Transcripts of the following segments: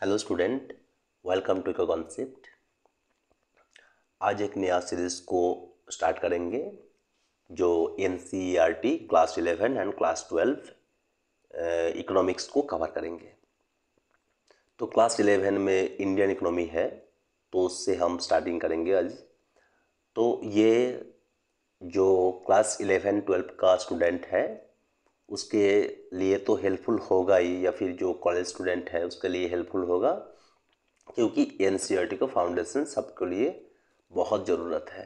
Hello student, welcome to eco concept. आज एक नया सीरीज को स्टार्ट करेंगे जो NCERT class 11 and class 12 economics को कवर करेंगे। तो क्लास 11 में इंडियन इकोनॉमी है, तो उससे हम स्टार्टिंग करेंगे आज। तो ये जो क्लास 11-12 का स्टूडेंट है उसके लिए तो हेल्पफुल होगा ही, या फिर जो कॉलेज स्टूडेंट है उसके लिए हेल्पफुल होगा, क्योंकि एनसीईआरटी का फाउंडेशन सबके लिए बहुत ज़रूरत है।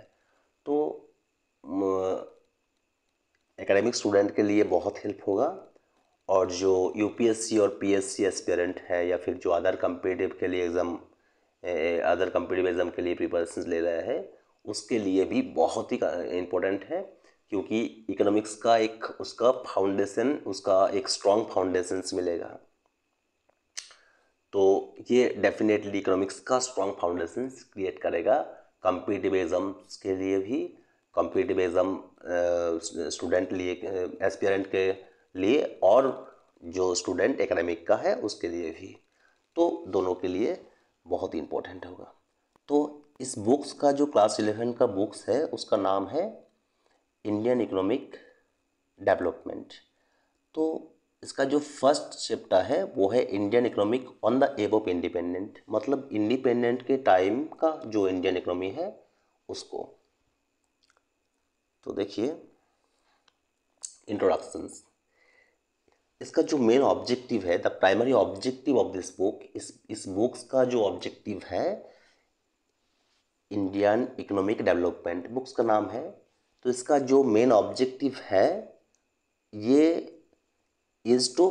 तो एकेडमिक स्टूडेंट के लिए बहुत हेल्प होगा, और जो यूपीएससी और पीएससी एस्पिरेंट है या फिर जो अदर कम्पिटिटिव के लिए अदर कम्पिटिटिव एग्ज़ाम के लिए प्रिपरेशन ले रहे हैं उसके लिए भी बहुत ही इम्पोर्टेंट है, क्योंकि इकोनॉमिक्स का एक उसका फाउंडेशन, उसका एक स्ट्रॉन्ग फाउंडेशंस मिलेगा। तो ये डेफिनेटली इकोनॉमिक्स का स्ट्रॉन्ग फाउंडेशन क्रिएट करेगा कॉम्पिटिटिव एग्जाम्स के लिए भी, कॉम्पिटिटिव एग्ज़ाम स्टूडेंट लिए, एस्पिरेंट के लिए, और जो स्टूडेंट एकेडमिक का है उसके लिए भी। तो दोनों के लिए बहुत ही इम्पोर्टेंट होगा। तो इस बुक्स का जो क्लास 11 का बुक्स है उसका नाम है इंडियन इकोनॉमिक डेवलपमेंट। तो इसका जो फर्स्ट चैप्टर है वो है Indian economic on the above of independent, मतलब इंडिपेंडेंट के टाइम का जो इंडियन इकोनॉमी है उसको। तो देखिए इंट्रोडक्शंस, इसका जो मेन ऑब्जेक्टिव है, the primary objective of this book, इस बुक्स का जो ऑब्जेक्टिव है इंडियन इकोनॉमिक डेवलपमेंट बुक्स का नाम है। तो इसका जो मेन ऑब्जेक्टिव है ये is to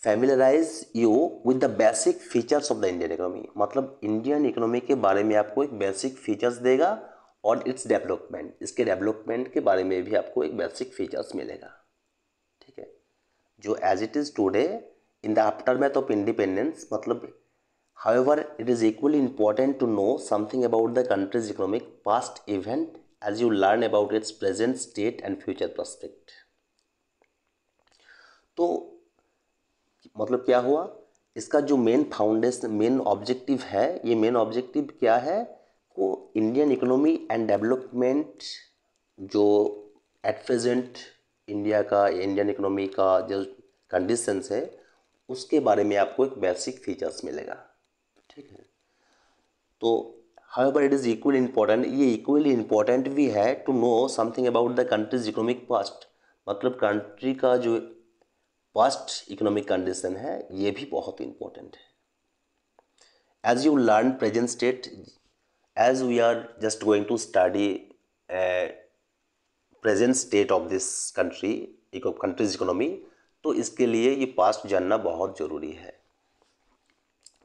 familiarize you with the basic features of the Indian economy, मतलब इंडियन इकोनॉमी के बारे में आपको एक बेसिक फीचर्स देगा, और इट्स डेवलपमेंट, इसके डेवलपमेंट के बारे में भी आपको एक बेसिक फीचर्स मिलेगा। ठीक है, जो as it is today in the aftermath of independence, मतलब however it is equally important to know something about the country's economic past event as you learn about its present state and future prospect। तो मतलब क्या हुआ, इसका जो main foundation, main objective है, ये main objective क्या है को इंडियन इकोनॉमी एंड डेवलपमेंट, जो एट प्रेजेंट इंडिया का, इंडियन इकोनॉमी का जो कंडीशंस है उसके बारे में आपको एक बेसिक फीचर्स मिलेगा। ठीक है, तो however it is equally important, ये इक्वली इम्पोर्टेंट भी है to know something about the country's economic past, मतलब कंट्री का जो पास्ट इकोनॉमिक कंडीशन है ये भी बहुत इंपॉर्टेंट है। As you learn present state, as we are just going to study present state of this country, country's economy, तो इसके लिए ये पास्ट जानना बहुत ज़रूरी है।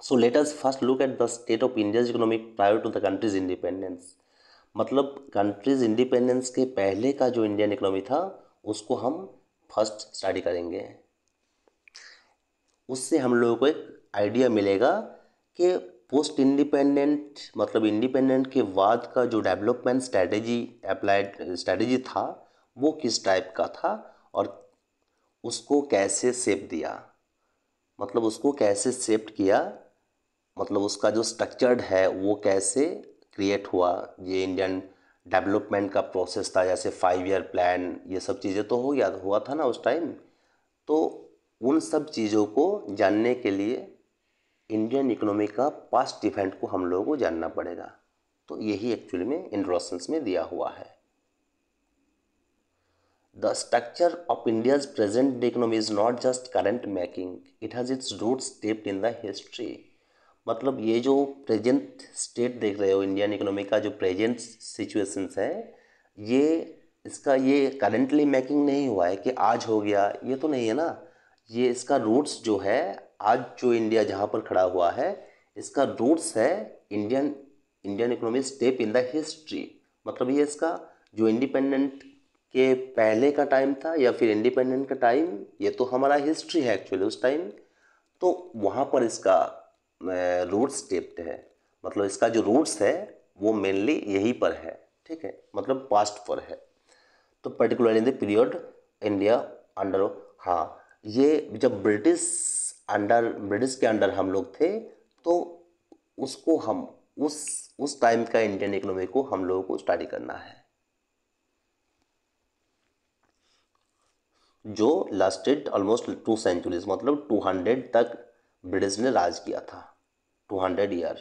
So let us first look at the state of India's economic prior to the country's independence, मतलब country's independence के पहले का जो इंडियन इकोनॉमी था उसको हम फर्स्ट स्टडी करेंगे। उससे हम लोगों को एक आइडिया मिलेगा कि पोस्ट इंडिपेंडेंट, मतलब इंडिपेंडेंट के बाद का जो डेवलपमेंट स्ट्रैटेजी, अप्लाइड स्ट्रैटेजी था वो किस टाइप का था, और उसको कैसे शेप दिया, मतलब उसको कैसे शेप किया, मतलब उसका जो स्ट्रक्चर्ड है वो कैसे क्रिएट हुआ। ये इंडियन डेवलपमेंट का प्रोसेस था, जैसे 5 ईयर प्लान, ये सब चीज़ें तो हुआ था ना उस टाइम। तो उन सब चीज़ों को जानने के लिए इंडियन इकोनॉमी का पास्ट इवेंट को हम लोगों को जानना पड़ेगा। तो यही एक्चुअली में इंट्रोडक्शंस में दिया हुआ है। The structure of India's present economy is not just current making, it has its roots stepped in the history, मतलब ये जो प्रेजेंट स्टेट देख रहे हो इंडियन इकोनॉमी का, जो प्रेजेंट सिचुएशंस है, ये इसका ये करेंटली मेकिंग नहीं हुआ है कि आज हो गया, ये तो नहीं है ना। ये इसका रूट्स जो है, आज जो इंडिया जहाँ पर खड़ा हुआ है इसका रूट्स है Indian Indian economy step in the history, मतलब ये इसका जो इंडिपेंडेंट के पहले का टाइम था या फिर इंडिपेंडेंट का टाइम, ये तो हमारा हिस्ट्री है एक्चुअली उस टाइम। तो वहाँ पर इसका रूट स्टेप्ड है, मतलब इसका जो रूट्स है वो मेनली यहीं पर है। ठीक है, मतलब पास्ट पर है। तो particular in the period India under, हाँ, ये जब ब्रिटिश के अंडर हम लोग थे तो उसको हम उस टाइम का इंडियन इकोनॉमी को हम लोगों को स्टडी करना है, जो लास्टेड ऑलमोस्ट 2 सेंचुरीज, मतलब 200 तक ब्रिटिश ने राज किया था, 200 ईयर।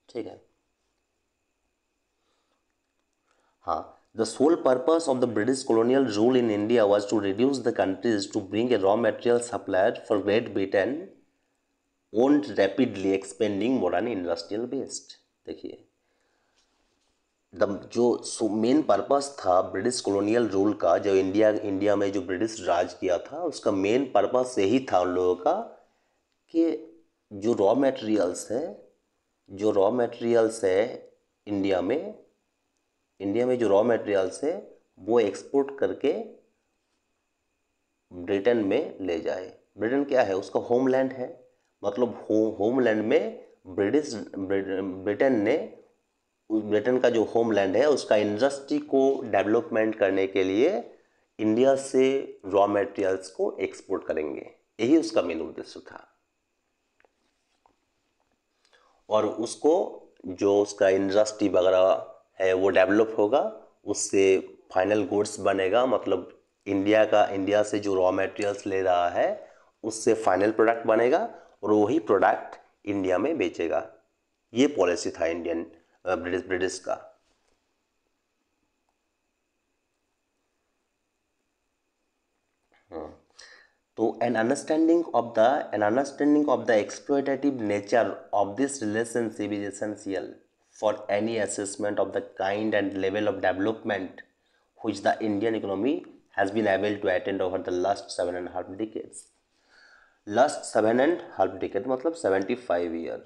ठीक है। हाँ, the sole purpose of the British colonial rule in India was to reduce the countries to bring a raw material supplier for Great Britain owned rapidly expanding modern industrial based। देखिए, जो main purpose था British colonial rule का, जो India में जो British राज किया था, उसका मेन पर्पस यही था उन लोगों का कि जो रॉ मटेरियल्स है इंडिया में जो रॉ मटेरियल्स है वो एक्सपोर्ट करके ब्रिटेन में ले जाए। ब्रिटेन क्या है, उसका होमलैंड है, मतलब होमलैंड में ब्रिटेन का जो होमलैंड है उसका इंडस्ट्री को डेवलपमेंट करने के लिए इंडिया से रॉ मटेरियल्स को एक्सपोर्ट करेंगे, यही उसका मेन उद्देश्य था। और उसको जो उसका इंडस्ट्री वगैरह है वो डेवलप होगा, उससे फाइनल गुड्स बनेगा, मतलब इंडिया से जो रॉ मटेरियल्स ले रहा है उससे फाइनल प्रोडक्ट बनेगा और वही प्रोडक्ट इंडिया में बेचेगा। ये पॉलिसी था ब्रिटिश का। तो an understanding of the exploitative nature of this relationship is essential for any assessment of the kind and level of development which the Indian economy has been able to attain over the last 7.5 decades। Last 7.5 decade मतलब 75 year.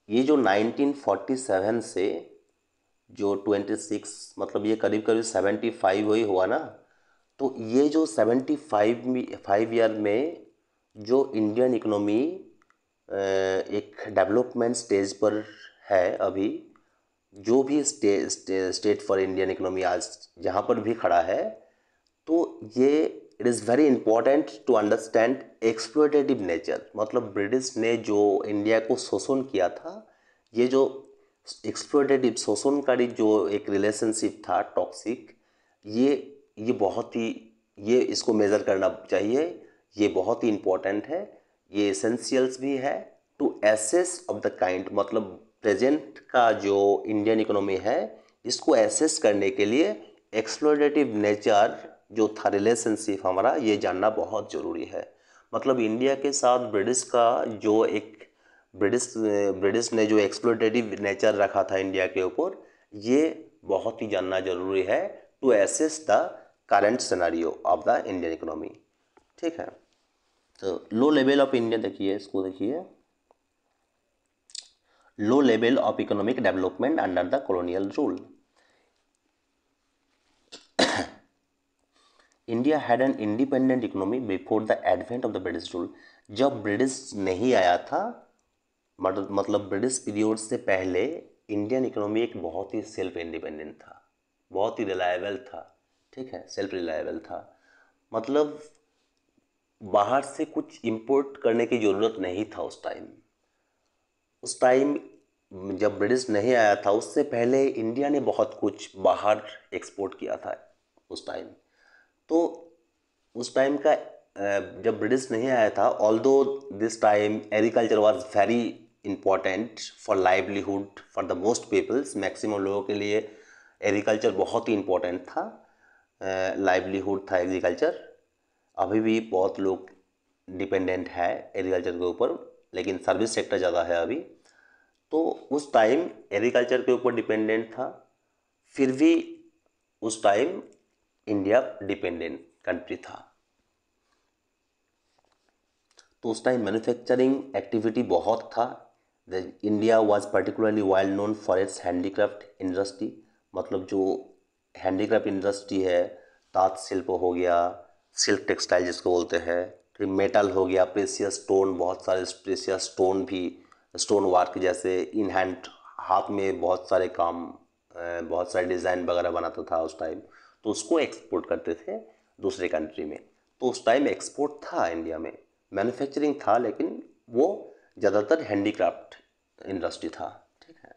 ये जो 1947 से जो 26, मतलब ये करीब करीब 75 वही हुआ ना। तो ये जो 75 ईयर में जो इंडियन इकोनॉमी एक डेवलपमेंट स्टेज पर है अभी, जो भी स्टेट फॉर इंडियन इकोनॉमी आज जहाँ पर भी खड़ा है, तो ये it is very important to understand exploitative nature. मतलब ब्रिटिश ने जो इंडिया को शोषण किया था, ये जो एक्सप्लॉयटेटिव शोषणकारी जो एक रिलेशनशिप था टॉक्सिक, ये बहुत ही, ये इसको मेज़र करना चाहिए, ये बहुत ही इम्पोर्टेंट है, ये एसेंशियल्स भी है to assess of the kind. मतलब प्रेजेंट का जो इंडियन इकोनॉमी है इसको एसेस करने के लिए एक्सप्लॉयटेटिव नेचर जो था रिलेशनशिप हमारा, ये जानना बहुत ज़रूरी है। मतलब इंडिया के साथ ब्रिटिश का जो एक ब्रिटिश ने जो एक्सप्लॉयटेटिव नेचर रखा था इंडिया के ऊपर, ये बहुत ही जानना ज़रूरी है to assess the current scenario of the Indian economy. ठीक है। तो लो लेवल ऑफ इंडिया देखिए, इसको देखिए, low level of economic development under the colonial rule. India had an independent economy before the advent of the British rule. जब British नहीं आया था, मतलब ब्रिटिश पीरियड से पहले इंडियन इकोनॉमी एक बहुत ही सेल्फ इंडिपेंडेंट था, बहुत ही रिलायबल था। ठीक है, सेल्फ रिलायबल था, मतलब बाहर से कुछ इंपोर्ट करने की ज़रूरत नहीं था उस टाइम जब ब्रिटिश नहीं आया था, उससे पहले इंडिया ने बहुत कुछ बाहर एक्सपोर्ट किया था उस टाइम। तो उस टाइम का जब ब्रिटिश नहीं आया था, although this time agriculture was very important for livelihood for the most peoples. Maximum लोगों के लिए एग्रीकल्चर बहुत ही इम्पोर्टेंट था, लाइवलीहुड था एग्रीकल्चर। अभी भी बहुत लोग डिपेंडेंट है एग्रीकल्चर के ऊपर, लेकिन सर्विस सेक्टर ज़्यादा है अभी। तो उस टाइम एग्रीकल्चर के ऊपर डिपेंडेंट था, फिर भी उस टाइम इंडिया डिपेंडेंट कंट्री था। तो उस टाइम मैन्युफैक्चरिंग एक्टिविटी बहुत था। India was particularly well known for its handicraft industry. मतलब जो हैंडीक्राफ्ट इंडस्ट्री है, ताँत शिल्प हो गया, सिल्क टेक्सटाइल जिसको बोलते हैं, फिर मेटल हो गया, प्रेशियस स्टोन, बहुत सारे प्रेशियस स्टोन भी, स्टोन वर्क जैसे इन हैंड, हाथ में बहुत सारे काम, बहुत सारे डिज़ाइन वगैरह बनाता था उस टाइम। तो उसको एक्सपोर्ट करते थे दूसरे कंट्री में। तो उस टाइम एक्सपोर्ट था इंडिया में, मैन्युफैक्चरिंग था, लेकिन वो ज़्यादातर हैंडीक्राफ्ट इंडस्ट्री था। ठीक है,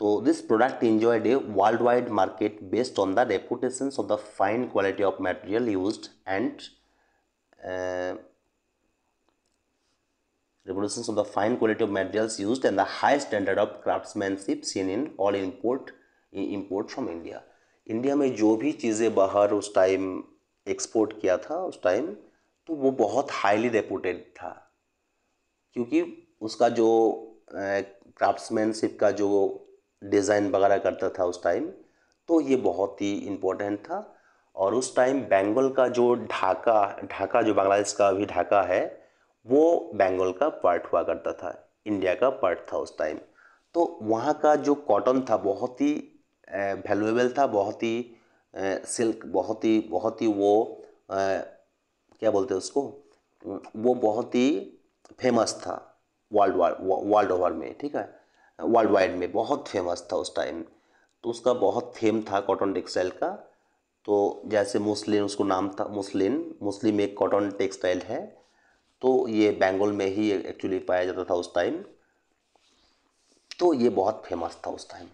तो this product enjoyed a worldwide market based on the reputations of the fine quality of material used and reputations of the fine quality of materials used and the high standard of craftsmanship seen in all import from India। India में जो भी चीज़ें बाहर उस time export किया था उस time, तो वो बहुत हाईली रेपुटेड था, क्योंकि उसका जो क्राफ्ट्समैनशिप का जो डिज़ाइन वगैरह करता था उस टाइम, तो ये बहुत ही इम्पोर्टेंट था। और उस टाइम बंगाल का जो ढाका ढाका जो बांग्लादेश का अभी ढाका है, वो बंगाल का पार्ट हुआ करता था, इंडिया का पार्ट था उस टाइम। तो वहाँ का जो कॉटन था बहुत ही वैल्यूएबल था, बहुत ही सिल्क, बहुत ही वो क्या बोलते हैं उसको, वो बहुत ही फेमस था वर्ल्ड ओवर में। ठीक है, वर्ल्ड वाइड में बहुत फेमस था उस टाइम। तो उसका बहुत फेम था कॉटन टेक्सटाइल का। तो जैसे मुस्लिन, उसको नाम था मुस्लिम एक कॉटन टेक्सटाइल है, तो ये बंगाल में ही एक्चुअली पाया जाता था उस टाइम। तो ये बहुत फेमस था उस टाइम।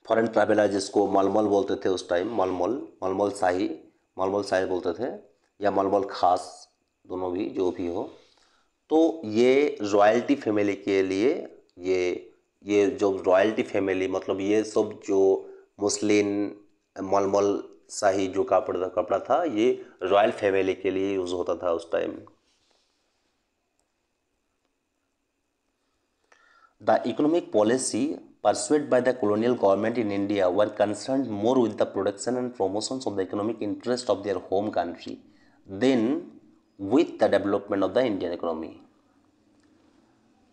फॉरेन ट्रैवलर जिसको मलमल बोलते थे उस टाइम, मलमल शाही बोलते थे, या मलमल खास, दोनों भी जो भी हो। तो ये रॉयल्टी फैमिली के लिए, ये जो रॉयल्टी फैमिली, मतलब ये सब जो मुस्लिम मलमल शाही जो कपड़ा था, ये रॉयल फैमिली के लिए यूज़ होता था उस time. The economic policy pursued by the colonial government in India were concerned more with the production and promotions of the economic interest of their home country than with the development of the Indian economy।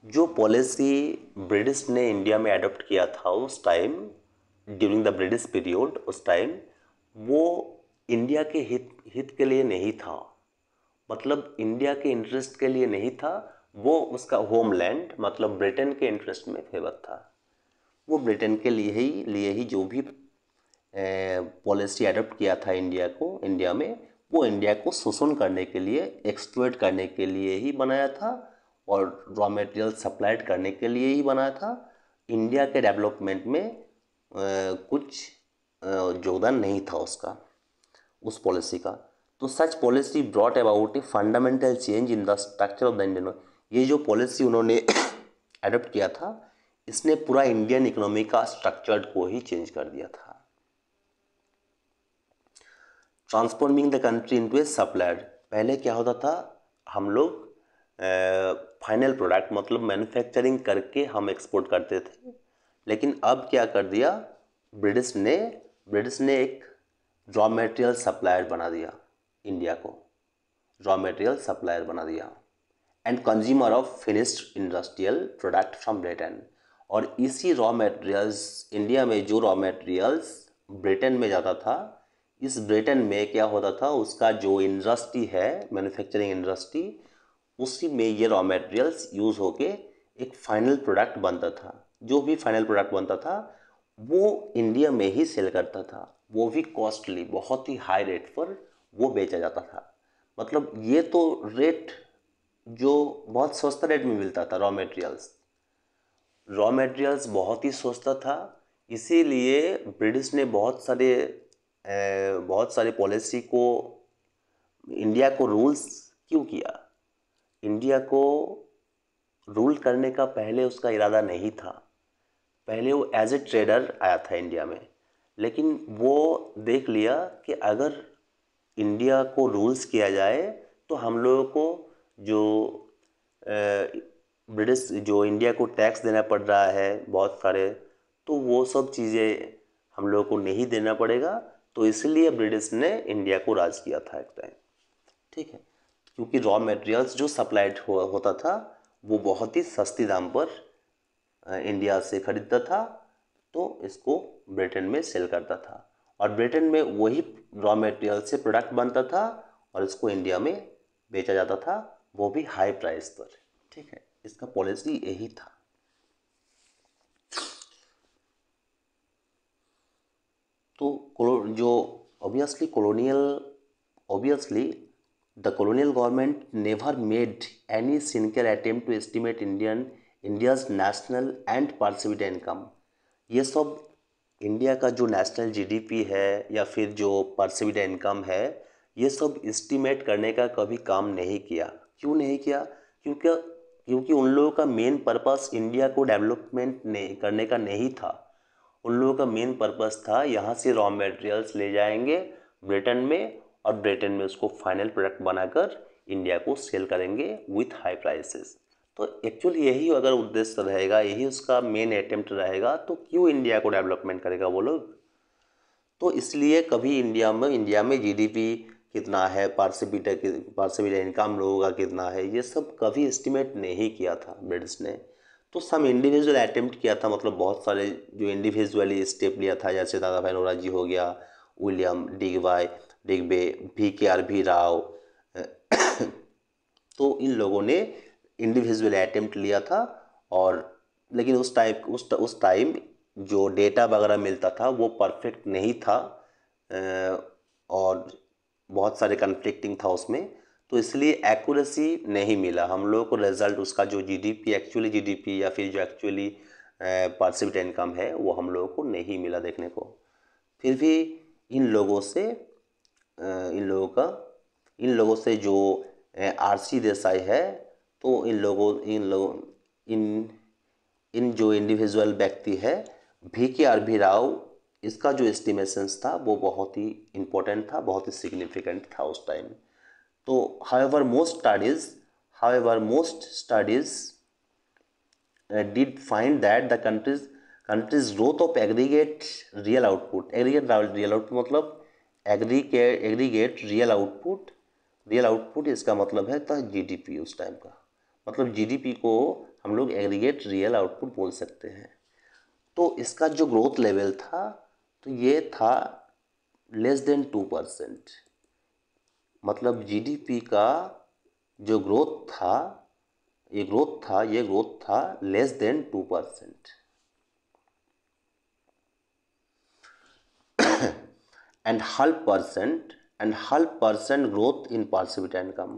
जो policy British ने India में adopt किया था उस time, during the British period, उस time वो India के हित के लिए नहीं था, मतलब इंडिया के इंटरेस्ट के लिए नहीं था। वो उसका होमलैंड मतलब ब्रिटेन के इंटरेस्ट में फेवर था। वो ब्रिटेन के लिए ही जो भी पॉलिसी अडॉप्ट किया था इंडिया में, वो इंडिया को शोषण करने के लिए, एक्सप्लॉइट करने के लिए ही बनाया था, और रॉ मटेरियल सप्लाइड करने के लिए ही बनाया था। इंडिया के डेवलपमेंट में कुछ योगदान नहीं था उसका, उस पॉलिसी का। तो such policy brought about a fundamental change in the structure of the Indian. ये जो पॉलिसी उन्होंने अडॉप्ट किया था, इसने पूरा इंडियन इकोनॉमी का स्ट्रक्चर को ही चेंज कर दिया था। Transforming the country into A supplier. पहले क्या होता था, हम लोग फाइनल प्रोडक्ट मतलब मैन्युफैक्चरिंग करके हम एक्सपोर्ट करते थे, लेकिन अब क्या कर दिया ब्रिटिश ने एक रॉ मटेरियल सप्लायर बना दिया इंडिया को, रॉ मटेरियल सप्लायर बना दिया, and consumer of finished industrial product from Britain. और इसी रॉ मटेरियल्स, इंडिया में जो रॉ मटेरियल्स ब्रिटेन में जाता था, इस ब्रिटेन में क्या होता था, उसका जो इंडस्ट्री है, मैन्युफैक्चरिंग इंडस्ट्री, उसी में ये रॉ मटेरियल्स यूज़ होके एक फाइनल प्रोडक्ट बनता था। जो भी फाइनल प्रोडक्ट बनता था वो इंडिया में ही सेल करता था, वो भी कॉस्टली, बहुत ही हाई रेट पर वो बेचा जाता था। मतलब ये तो रेट जो बहुत सस्ता रेट में मिलता था, रॉ मटेरियल्स बहुत ही सस्ता था। इसीलिए ब्रिटिश ने बहुत सारे पॉलिसी को, इंडिया को रूल्स क्यों किया, इंडिया को रूल करने का पहले उसका इरादा नहीं था। पहले वो एज ए ट्रेडर आया था इंडिया में, लेकिन वो देख लिया कि अगर इंडिया को रूल्स किया जाए तो हम लोगों को जो ब्रिटिश जो इंडिया को टैक्स देना पड़ रहा है बहुत सारे, तो वो सब चीज़ें हम लोगों को नहीं देना पड़ेगा। तो इसलिए ब्रिटिश ने इंडिया को राज किया था एक टाइम। ठीक है, क्योंकि रॉ मटेरियल्स जो सप्लाइड होता था वो बहुत ही सस्ती दाम पर इंडिया से खरीदता था, तो इसको ब्रिटेन में सेल करता था, और ब्रिटेन में वही रॉ मटेरियल से प्रोडक्ट बनता था और इसको इंडिया में बेचा जाता था, वो भी हाई प्राइस पर। ठीक है, इसका पॉलिसी यही था। तो जो obviously the colonial government never made any sincere attempt to estimate India's national and per capita income. ये सब इंडिया का जो नेशनल जीडीपी है या फिर जो पर कैपिटा इनकम है, ये सब एस्टिमेट करने का कभी काम नहीं किया। क्यों नहीं किया? क्योंकि क्योंकि उन लोगों का मेन पर्पस इंडिया को डेवलपमेंट नहीं करने का नहीं था। उन लोगों का मेन पर्पस था यहाँ से रॉ मटेरियल्स ले जाएंगे ब्रिटेन में, और ब्रिटेन में उसको फाइनल प्रोडक्ट बनाकर इंडिया को सेल करेंगे विथ हाई प्राइसेस। तो एक्चुअली यही अगर उद्देश्य रहेगा, यही उसका मेन अटेम्प्ट रहेगा, तो क्यों इंडिया को डेवलपमेंट करेगा वो लोग? तो इसलिए कभी इंडिया में जीडीपी कितना है, पर कैपिटा इनकम लोगों का कितना है, ये सब कभी एस्टिमेट नहीं किया था ब्रिटिश ने। तो सम इंडिविजुअल अटेम्प्ट किया था, मतलब बहुत सारे जो इंडिविजुअली स्टेप लिया था, जैसे दादा भाई नौरोजी हो गया, विलियम डिगबे, VKR राव। तो इन लोगों ने इंडिविजुअल अटेम्प्ट लिया था। और लेकिन उस टाइम जो डेटा वगैरह मिलता था वो परफेक्ट नहीं था, और बहुत सारे कन्फ्लिक्टिंग था उसमें, तो इसलिए एक्यूरेसी नहीं मिला हम लोगों को। रिजल्ट उसका जो एक्चुअली जीडीपी या फिर जो एक्चुअली पर कैपिटा इनकम है वो हम लोगों को नहीं मिला देखने को। फिर भी इन लोगों से जो RC देसाई है, तो इन इन जो इंडिविजुअल व्यक्ति है, VKR राव, इसका जो एस्टिमेशंस था वो बहुत ही इम्पोर्टेंट था, बहुत ही सिग्निफिकेंट था उस टाइम। तो however most studies did find that the country's growth of aggregate real output मतलब रियल आउटपुट इसका मतलब है था जीडीपी उस टाइम का। मतलब जीडीपी को हम लोग एग्रीगेट रियल आउटपुट बोल सकते हैं। तो इसका जो ग्रोथ लेवल था, तो ये था <2%। मतलब जीडीपी का जो ये ग्रोथ था <2%। And half percent growth in per capita income.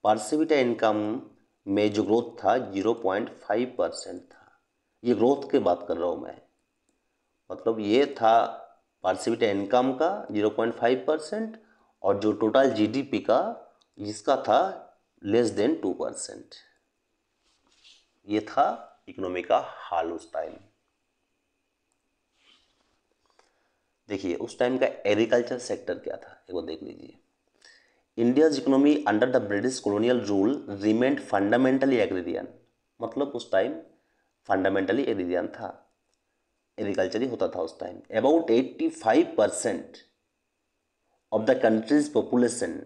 Per capita income में जो ग्रोथ था 0.5% था। ये ग्रोथ की बात कर रहा हूँ मैं। मतलब ये था पर कैपिटा इनकम का 0.5%, और जो टोटल जीडीपी का जिसका था <2%। ये था इकोनॉमी का हाल उस टाइम। देखिए उस टाइम का एग्रीकल्चर सेक्टर क्या था, एक बार देख लीजिए। India's economy under the British colonial rule remained fundamentally agrarian. मतलब उस टाइम फंडामेंटली एग्रीरियन था, एग्रीकल्चर ही होता था उस time. About 85% of the countries population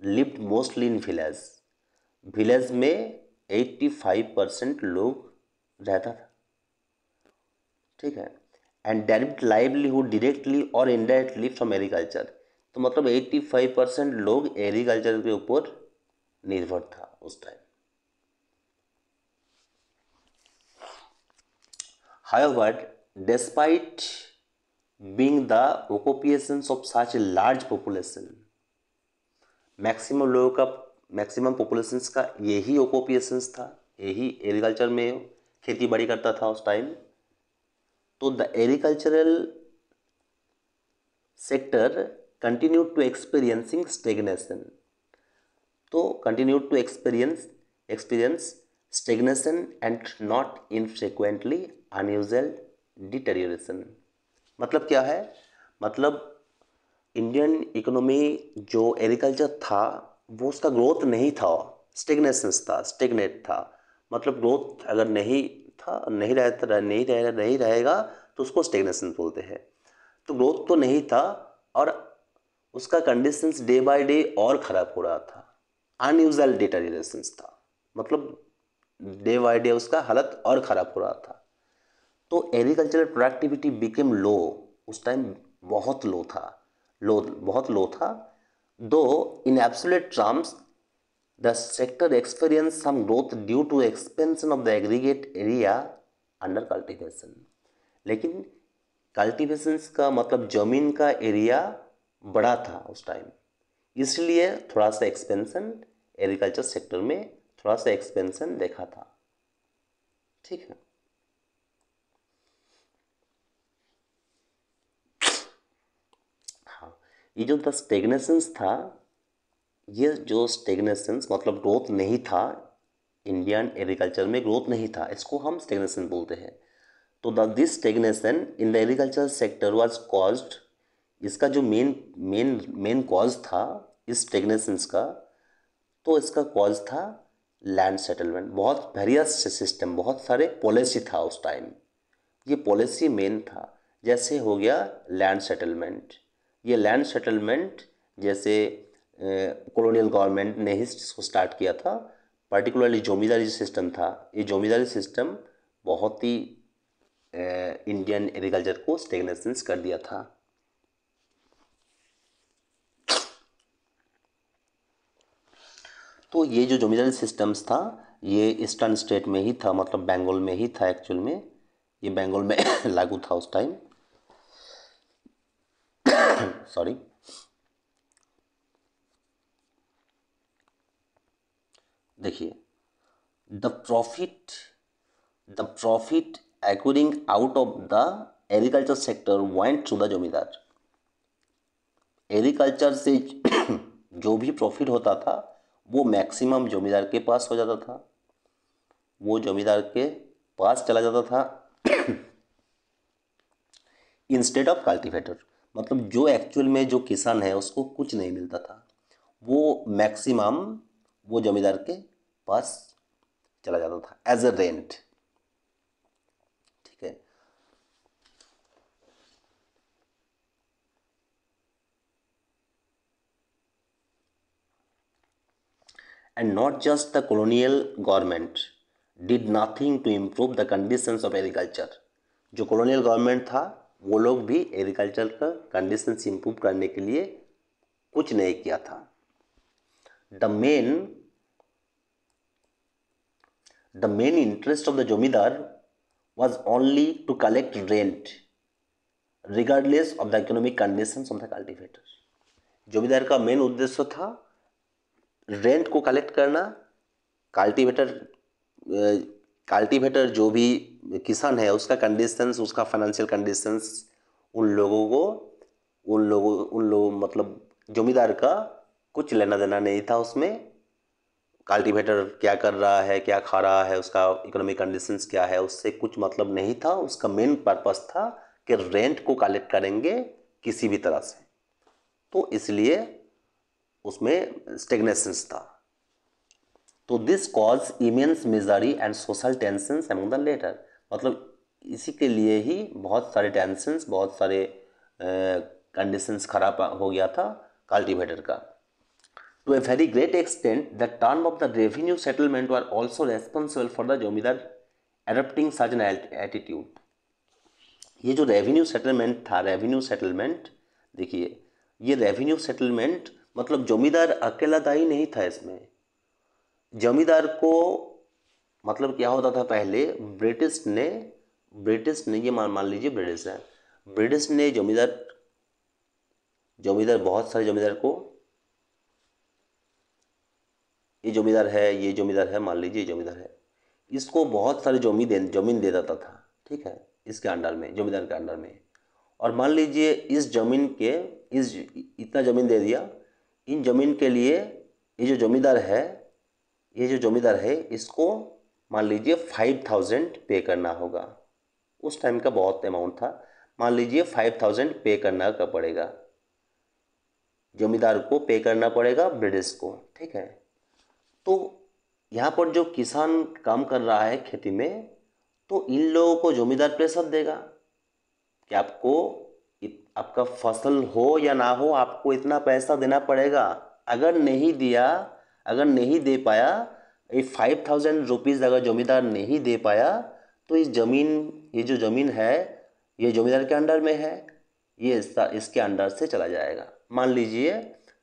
lived mostly in village में 85% लोग रहता था, ठीक है। एंड डेरिव्ड लाइवलीहुड डायरेक्टली और इनडायरेक्टली फ्रॉम एग्रीकल्चर। तो मतलब 85% लोग एग्रीकल्चर के ऊपर निर्भर था उस time. However, despite being the occupations of such a large population, maximum populations का यही ऑक्यूपेशंस था, यही एग्रीकल्चर में खेती बाड़ी करता था उस टाइम। तो the agricultural sector continued to experiencing stagnation। तो continued to experience stagnation and not infrequently unusual deterioration। मतलब क्या है? मतलब इंडियन इकोनॉमी जो एग्रीकल्चर था वो उसका ग्रोथ नहीं था, स्टेगनेट था। मतलब ग्रोथ अगर नहीं था, नहीं रहेगा तो उसको स्टेगनेशन बोलते हैं। तो ग्रोथ तो नहीं था, और उसका कंडीशंस डे बाय डे और ख़राब हो रहा था, अनयूजुअल डिटेरियोरेशंस था। मतलब डे बाय डे उसका हालत और ख़राब हो रहा था। तो एग्रीकल्चरल प्रोडक्टिविटी बिकेम लो, उस टाइम बहुत लो था। Though in absolute terms the sector experience some growth due to expansion of the aggregate area under cultivation. लेकिन कल्टीवेशंस का मतलब ज़मीन का एरिया बड़ा था उस टाइम, इसलिए थोड़ा सा एक्सपेंशन एग्रीकल्चर सेक्टर में थोड़ा सा एक्सपेंशन देखा था। ठीक है। हाँ, ये जो द स्टेगनेशंस था, ये जो स्टेगनेशंस मतलब ग्रोथ नहीं था, इंडियन एग्रीकल्चर में ग्रोथ नहीं था, इसको हम स्टेगनेशन बोलते हैं। तो this stagnation in the agriculture sector was caused, इसका जो मेन मेन मेन कॉज था इस स्टेगनेशंस का, तो इसका कॉज था लैंड सेटलमेंट। बहुत वेरियस सिस्टम, बहुत सारे पॉलिसी था उस टाइम, ये पॉलिसी मेन था। जैसे हो गया लैंड सेटलमेंट, ये लैंड सेटलमेंट जैसे कॉलोनियल गवर्नमेंट ने ही इसको स्टार्ट किया था। पर्टिकुलरली जमींदारी सिस्टम था, ये जमींदारी सिस्टम बहुत ही इंडियन एग्रीकल्चर को स्टेगनेशंस कर दिया था। तो ये जो जमींदारी सिस्टम्स था ये ईस्टर्न स्टेट में ही था, मतलब बंगाल में ही था एक्चुअल में, ये बंगाल में लागू था उस टाइम। सॉरी। देखिए, the profit the profit accruing out of the agriculture sector went to the जमींदार। एग्रीकल्चर से जो भी प्रॉफिट होता था वो मैक्सिमम जमींदार के पास हो जाता था, वो जमींदार के पास चला जाता था इंस्टेड ऑफ कल्टीवेटर। मतलब जो एक्चुअल में जो किसान है उसको कुछ नहीं मिलता था, वो मैक्सिमम वो जमींदार के पास चला जाता था एज अ रेंट। ठीक है। And not just the colonial government did nothing to improve the conditions of agriculture। जो colonial government था वो लोग भी एग्रीकल्चर का कंडीशंस इंप्रूव करने के लिए कुछ नहीं किया था। The main interest of the जमींदार was only to collect rent regardless of the economic conditions of the cultivator। जमींदार का मेन उद्देश्य था रेंट को कलेक्ट करना। कल्टीवेटर कल्टीवेटर जो भी किसान है उसका कंडीशंस, उसका फाइनेंशियल कंडीशंस, उन लोगों मतलब जमींदार का कुछ लेना देना नहीं था उसमें। कल्टीवेटर क्या कर रहा है, क्या खा रहा है, उसका इकोनॉमिक कंडीशंस क्या है, उससे कुछ मतलब नहीं था। उसका मेन पर्पस था कि रेंट को कलेक्ट करेंगे किसी भी तरह से, तो इसलिए उसमें स्टेगनेशंस था। तो this cause immense misery and social tensions among the latter. मतलब इसी के लिए ही बहुत सारे टेंशंस, बहुत सारे कंडीशंस खराब हो गया था कल्टीवेटर का। To a very great extent the term of the revenue settlement were also responsible for the zamindar adopting such an attitude. ये जो रेवेन्यू सेटलमेंट था, रेवेन्यू सेटलमेंट देखिए, ये रेवेन्यू सेटलमेंट मतलब जमींदार अकेला दायी नहीं था इसमें। जमींदार को मतलब क्या होता था पहले, ब्रिटिश ने ये मान लीजिए ब्रिटिश है, ब्रिटिश ने जमींदार बहुत सारे जमींदार को, ये जमींदार है, ये जमींदार है, मान लीजिए जमींदार है, इसको बहुत सारी जमीन दे देता था। ठीक है, इसके अंडर में, जमींदार के अंडर में। और मान लीजिए इस जमीन के इतना जमीन दे दिया, इन जमीन के लिए ये जो जमींदार है इसको मान लीजिए 5000 पे करना होगा। उस टाइम का बहुत अमाउंट था, मान लीजिए 5000 पे करना का पड़ेगा, जमींदार को पे करना पड़ेगा ब्रिटिश को। ठीक है। तो यहाँ पर जो किसान काम कर रहा है खेती में, तो इन लोगों को जमींदार प्रेशर देगा कि आपका फसल हो या ना हो, आपको इतना पैसा देना पड़ेगा। अगर नहीं दिया, अगर नहीं दे पाया, ये 5000 रुपीज़ अगर जमींदार नहीं दे पाया, तो ये जो ज़मीन है ये जमींदार के अंडर में है, ये इसके अंडर से चला जाएगा। मान लीजिए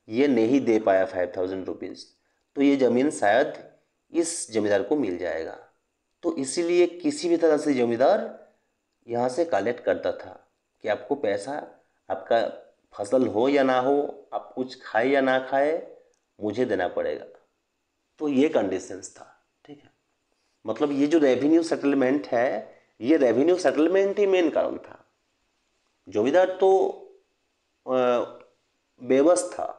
ये नहीं दे पाया 5000 रुपीज़, तो ये ज़मीन शायद इस जमींदार को मिल जाएगा। तो इसीलिए किसी भी तरह से जमींदार यहाँ से कलेक्ट करता था कि आपको पैसा, आपका फसल हो या ना हो, आप कुछ खाए या ना खाए, मुझे देना पड़ेगा। तो ये कंडीशंस था, ठीक है। मतलब ये जो रेवेन्यू सेटलमेंट है, ये रेवेन्यू सेटलमेंट ही मेन कारण था। जमींदार तो बेबस था,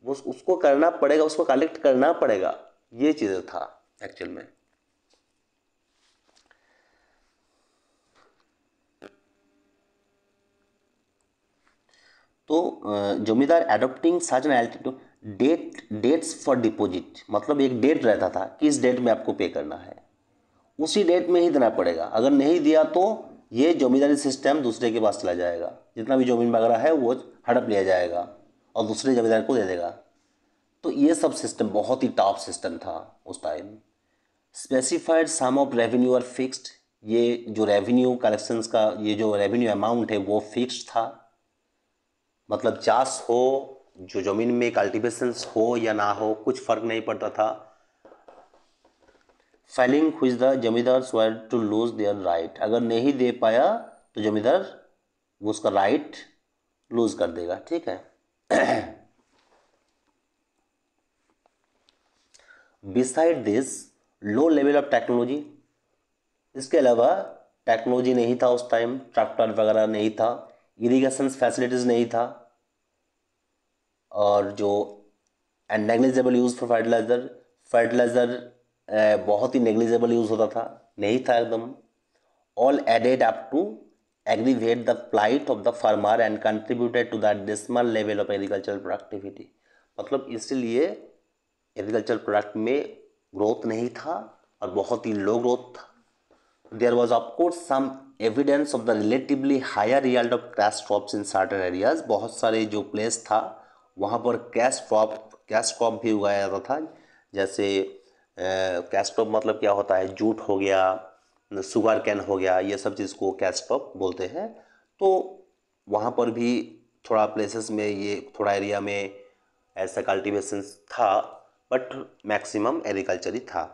वो उसको करना पड़ेगा, उसको कलेक्ट करना पड़ेगा, ये चीज़ था एक्चुअल में। तो zamindar adopting such an attitude dates for deposit, मतलब एक डेट रहता था कि इस डेट में आपको पे करना है, उसी डेट में ही देना पड़ेगा। अगर नहीं दिया तो ये जमींदारी सिस्टम दूसरे के पास चला जाएगा, जितना भी जमीन वगैरह है वो हड़प लिया जाएगा और दूसरे जमींदार को दे देगा। तो ये सब सिस्टम बहुत ही टॉप सिस्टम था उस time. Specified sum of revenue are fixed, ये जो रेवेन्यू कलेक्शंस का ये जो रेवेन्यू अमाउंट है वो फिक्स्ड था। मतलब चाष हो, जो ज़मीन में कल्टीवेशंस हो या ना हो, कुछ फ़र्क नहीं पड़ता था। Failing which the zamindars were to lose their right, अगर नहीं दे पाया तो जमींदार वो उसका राइट लूज कर देगा, ठीक है। Beside this low level of technology, इसके अलावा टेक्नोलॉजी नहीं था उस टाइम, ट्रैक्टर वगैरह नहीं था, इरिगेशन फैसिलिटीज़ नहीं था, और जो and negligible use for fertilizer, fertilizer बहुत ही नेग्लिजिबल यूज़ होता था, नहीं था एकदम। All added up to aggravate the plight of the farmer and contributed to the dismal level of agricultural productivity, मतलब इसलिए एग्रीकल्चर प्रोडक्ट में ग्रोथ नहीं था और बहुत ही लो ग्रोथ था। There was of course some evidence of the relatively higher yield of cash crops in certain areas, बहुत सारे जो प्लेस था वहाँ पर कैश क्रॉप भी उगाया जाता था। जैसे कैश क्रॉप मतलब क्या होता है, जूट हो गया, शुगर कैन हो गया, ये सब चीज़ को कैश क्रॉप बोलते हैं। तो वहाँ पर भी थोड़ा प्लेसेस में, ये थोड़ा एरिया में ऐसा कल्टीवेशन था, बट मैक्सिमम एग्रीकल्चर ही था,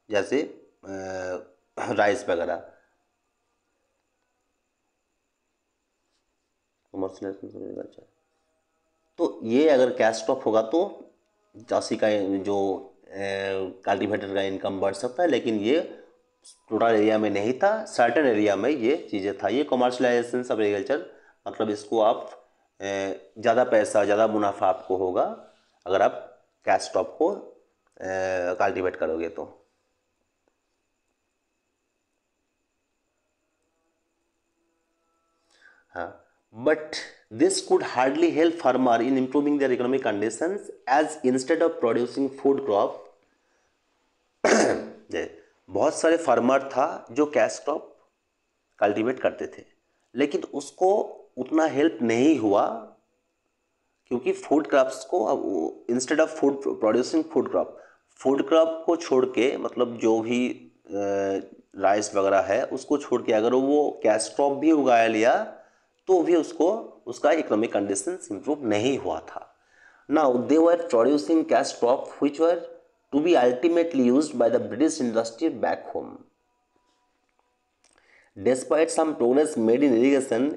जैसे राइस वगैरह। कमर्शियल एग्रीकल्चर, तो ये अगर कैश क्रॉप होगा तो चाषी का जो कल्टीवेटर का इनकम बढ़ सकता है, लेकिन ये टोटल एरिया में नहीं था, सर्टेन एरिया में ये चीज़ें था। ये कमर्शलाइजेशन ऑफ एग्रीकल्चर, मतलब इसको आप ज़्यादा पैसा, ज़्यादा मुनाफा आपको होगा अगर आप कैश क्रॉप को कल्टीवेट करोगे तो। हाँ, but this could hardly help farmer in improving their economic conditions, as instead of producing food crop, बहुत सारे फार्मर था जो कैश क्रॉप कल्टीवेट करते थे, लेकिन उसको उतना हेल्प नहीं हुआ, क्योंकि फूड क्रॉप्स को instead of food producing food crop को छोड़ के, मतलब जो भी राइस वगैरह है उसको छोड़ के अगर वो कैश क्रॉप भी उगा लिया तो भी उसको उसका इकोनॉमिक कंडीशन इंप्रूव नहीं हुआ था। Now they were producing cash crop which were to be ultimately used by the British industry back home. Despite some progress made in irrigation,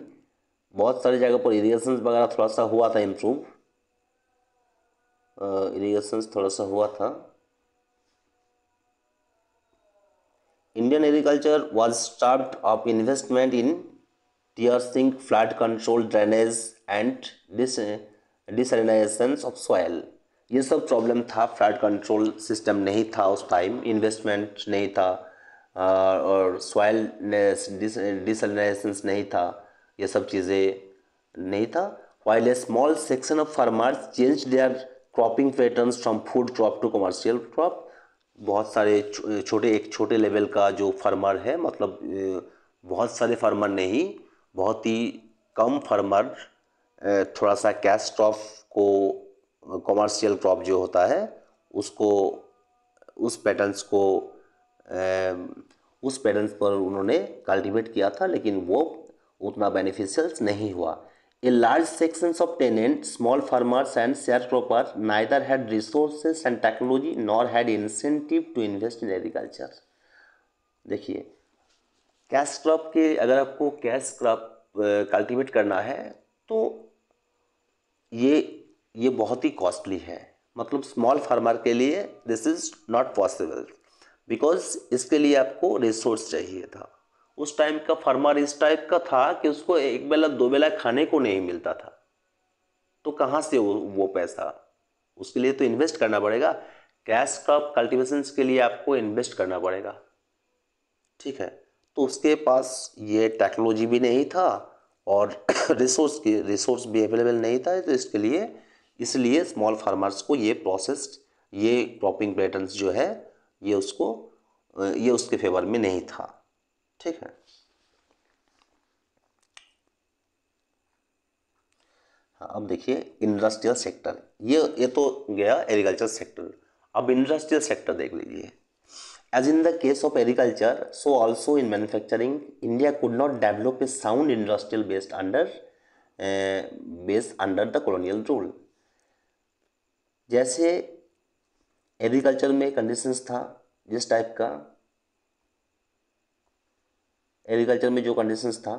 बहुत सारी जगह पर इरीगेशन वगैरह थोड़ा सा हुआ था इम्प्रूव, इरीगेशन थोड़ा सा हुआ था। Indian agriculture was starved of investment in terracing, flood control, drainage and desalination of soil, ये सब प्रॉब्लम था। फ्लड कंट्रोल सिस्टम नहीं था उस टाइम, इन्वेस्टमेंट नहीं था, और सॉयल डिसलिनेशन नहीं था, ये सब चीज़ें नहीं था। while a small section of farmers changed their cropping patterns from food crop to commercial crop, बहुत सारे एक छोटे लेवल का जो फार्मर है, मतलब बहुत सारे फार्मर नहीं, बहुत ही कम फार्मर थोड़ा सा कैश क्रॉप को, कमर्शियल क्रॉप जो होता है उसको, उस पैटर्न्स को उस पैटर्न्स पर उन्होंने कल्टीवेट किया था, लेकिन वो उतना बेनिफिशियल नहीं हुआ। A large sections of tenants, small farmers and sharecroppers neither had resources and technology nor had incentive to invest in agriculture। देखिए, कैश क्रॉप के, अगर आपको कैश क्रॉप कल्टीवेट करना है तो ये ये बहुत ही कॉस्टली है, मतलब स्मॉल फार्मर के लिए this is not possible, because इसके लिए आपको रिसोर्स चाहिए था। उस टाइम का फार्मर इस टाइप का था कि उसको एक बेला दो बेला खाने को नहीं मिलता था, तो कहाँ से वो पैसा, उसके लिए तो इन्वेस्ट करना पड़ेगा। कैश क्रॉप कल्टीवेशन के लिए आपको इन्वेस्ट करना पड़ेगा, ठीक है। तो उसके पास ये टेक्नोलॉजी भी नहीं था और रिसोर्स भी अवेलेबल नहीं था, तो इसलिए स्मॉल फार्मर्स को ये प्रोसेस, ये क्रॉपिंग पैटर्न्स जो है ये उसके फेवर में नहीं था, ठीक है। हाँ, अब देखिए इंडस्ट्रियल सेक्टर, ये तो गया एग्रीकल्चर सेक्टर। अब इंडस्ट्रियल सेक्टर देख लीजिए। As in the case of agriculture, so also in manufacturing, India could not develop a sound industrial base under the colonial rule. जैसे एग्रीकल्चर में कंडीशंस था, जिस टाइप का एग्रीकल्चर में जो कंडीशंस था,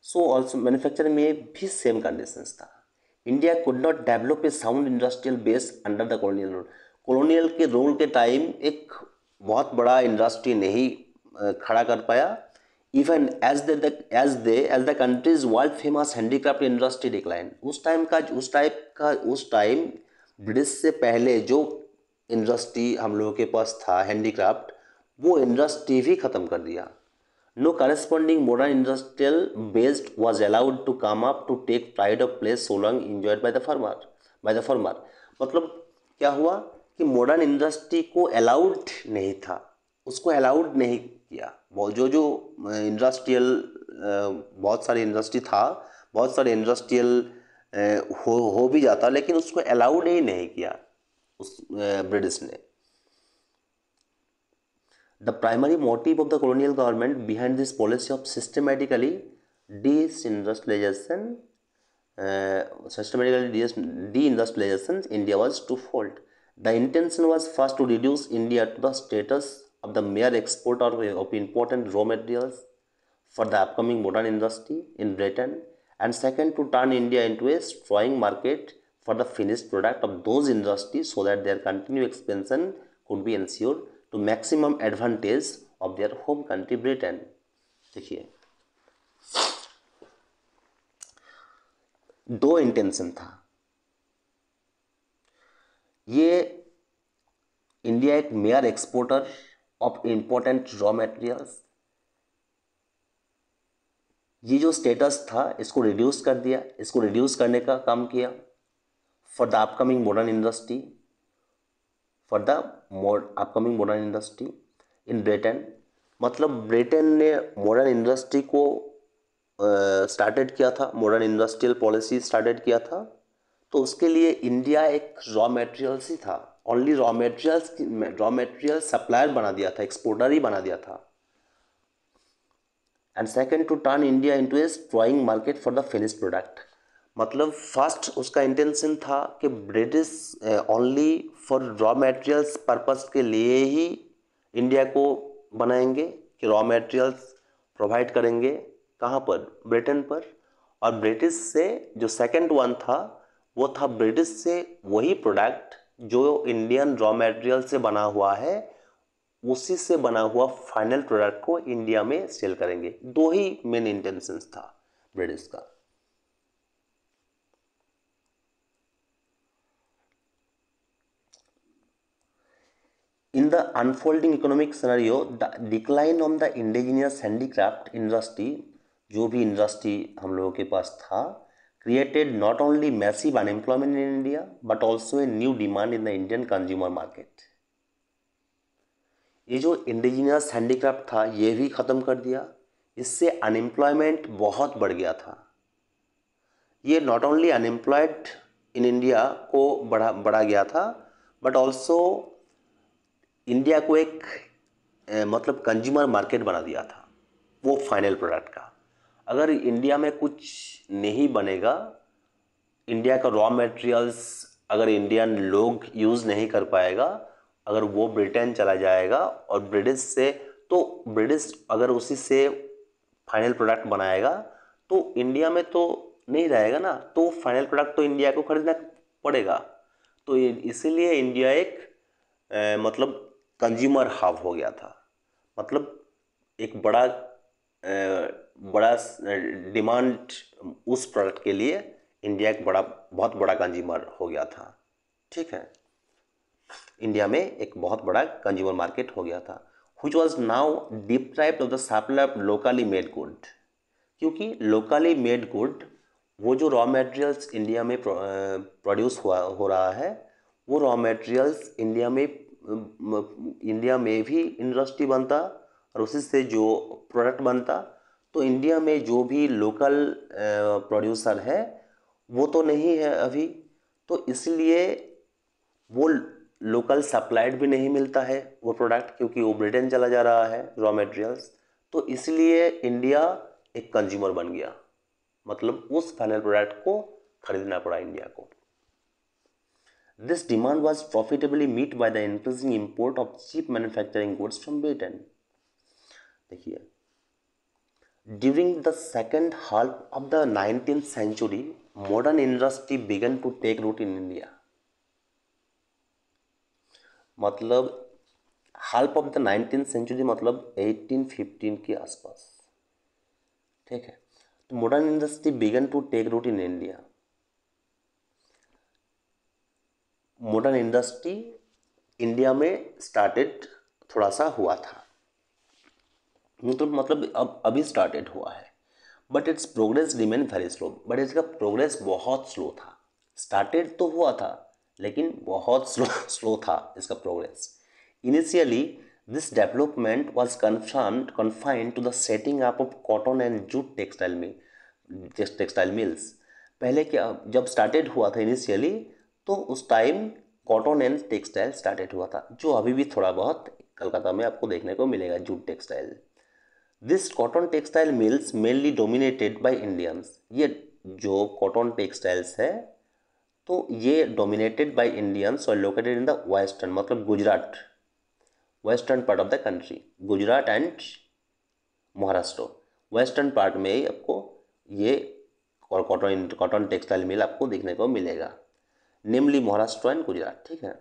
सो ऑल्सो मैन्युफैक्चरिंग में भी सेम कंडीशंस था। India could not develop a sound industrial base under the colonial rule. Colonial के रूल के टाइम एक बहुत बड़ा इंडस्ट्री नहीं खड़ा कर पाया। Even as the country's world famous handicraft industry decline. उस टाइम ब्रिटिश से पहले जो इंडस्ट्री हम लोगों के पास था हैंडीक्राफ्ट, वो इंडस्ट्री भी ख़त्म कर दिया। No corresponding modern industrial base was allowed to come up to take pride of place so long enjoyed by the farmer। मतलब क्या हुआ कि मॉडर्न इंडस्ट्री को अलाउड नहीं था, उसको अलाउड नहीं किया। वो जो इंडस्ट्रियल बहुत सारी इंडस्ट्री था, बहुत सारे इंडस्ट्रियल हो भी जाता, लेकिन उसको अलाउड ही नहीं किया उस ब्रिटिश ने। The primary motive of the colonial government behind this policy of systematically deindustrialization India was twofold. The intention was first to reduce India to the status of the mere exporter of important raw materials for the upcoming modern industry in Britain, and second to turn India into a strong market for the finished product of those industries so that their continued expansion could be ensured to maximum advantage of their home country Britain। देखिए दो intention था। ये India एक mayor exporter of important raw materials, ये जो status था इसको reduce कर दिया, इसको रिड्यूस करने का काम किया for the upcoming modern industry in Britain. मतलब ब्रिटेन ने मॉडर्न इंडस्ट्री को स्टार्टेड किया था, मॉडर्न इंडस्ट्रियल पॉलिसी स्टार्टेड किया था। तो उसके लिए इंडिया एक रॉ मटेरियल्स ही था, ओनली रॉ मटेरियल सप्लायर बना दिया था, एक्सपोर्टर ही बना दिया था। And second to turn India into a growing market for the finished product. मतलब फर्स्ट उसका इंटेंशन था कि British only for raw materials purpose के लिए ही इंडिया को बनाएंगे, कि रॉ मटेरियल्स प्रोवाइड करेंगे कहाँ पर, ब्रिटेन पर। और ब्रिटिश से जो सेकंड वन था वो था ब्रिटिश से वही प्रोडक्ट जो इंडियन रॉ मटेरियल से बना हुआ है, उसी से बना हुआ फाइनल प्रोडक्ट को इंडिया में सेल करेंगे। दो ही मेन इंटेंशंस था ब्रिटिश का। In the unfolding economic scenario, the decline of the indigenous handicraft industry, जो भी इंडस्ट्री हम लोगों के पास था, created not only massive unemployment in India but also a new demand in the Indian consumer market। ये जो इंडिजिनियस हैंडीक्राफ्ट था ये भी ख़त्म कर दिया, इससे अनएम्प्लॉयमेंट बहुत बढ़ गया था। ये not only unemployed in India को बढ़ा गया था, बट ऑल्सो इंडिया को एक मतलब कंज्यूमर मार्केट बना दिया था वो फाइनल प्रोडक्ट का। अगर इंडिया में कुछ नहीं बनेगा, इंडिया का रॉ मटेरियल्स अगर इंडियन लोग यूज़ नहीं कर पाएगा, अगर वो ब्रिटेन चला जाएगा और ब्रिटिश अगर उसी से फाइनल प्रोडक्ट बनाएगा, तो इंडिया में तो नहीं रहेगा ना, तो फाइनल प्रोडक्ट तो इंडिया को खरीदना पड़ेगा। तो इसीलिए इंडिया एक मतलब कंज्यूमर हब हो गया था। मतलब एक बड़ा डिमांड उस प्रोडक्ट के लिए इंडिया एक बहुत बड़ा कंज्यूमर हो गया था। ठीक है, इंडिया में एक बहुत बड़ा कंज्यूमर मार्केट हो गया था, which was now deprived of the supply of locally made good। क्योंकि लोकली मेड गुड, वो जो रॉ मटेरियल्स इंडिया में प्रोड्यूस हो रहा है, वो रॉ मटेरियल्स इंडिया में भी इंडस्ट्री बनता और उसी से जो प्रोडक्ट बनता। तो इंडिया में जो भी लोकल प्रोड्यूसर है वो तो नहीं है अभी, तो इसलिए वो लोकल सप्लाइड भी नहीं मिलता है वो प्रोडक्ट, क्योंकि वो ब्रिटेन चला जा रहा है रॉ मटेरियल्स। तो इसलिए इंडिया एक कंज्यूमर बन गया, मतलब उस फाइनल प्रोडक्ट को खरीदना पड़ा इंडिया को। This demand was profitably meet by the increasing import of cheap manufacturing goods from Britain. देखिए, during the second half of the 19th century modern industry began to take root in India. मतलब half of the 19th century मतलब 1815 के आसपास। ठीक है, तो modern industry began to take root in India. Modern industry India में started थोड़ा सा हुआ था, तो मतलब अब अभी स्टार्टेड हुआ है, but its progress remain very slow. But इसका प्रोग्रेस बहुत स्लो था। स्टार्टेड तो हुआ था लेकिन बहुत स्लो था इसका progress. Initially this development was confined to the setting up of cotton and jute textile mills. पहले क्या, जब स्टार्टेड हुआ था इनिशियली, तो उस time cotton and textile started हुआ था, जो अभी भी थोड़ा बहुत कलकत्ता में आपको देखने को मिलेगा, jute textile. This cotton textile mills mainly dominated by Indians. ये जो कॉटन टेक्सटाइल्स है तो ये डोमिनेटेड बाय इंडियंस और लोकेटेड इन द वेस्टर्न, मतलब Gujarat, western part of the country, Gujarat and Maharashtra. Western part में ही आपको ये कॉटन टेक्सटाइल मिल आपको देखने को मिलेगा, नेमली महाराष्ट्र एंड गुजरात। ठीक है,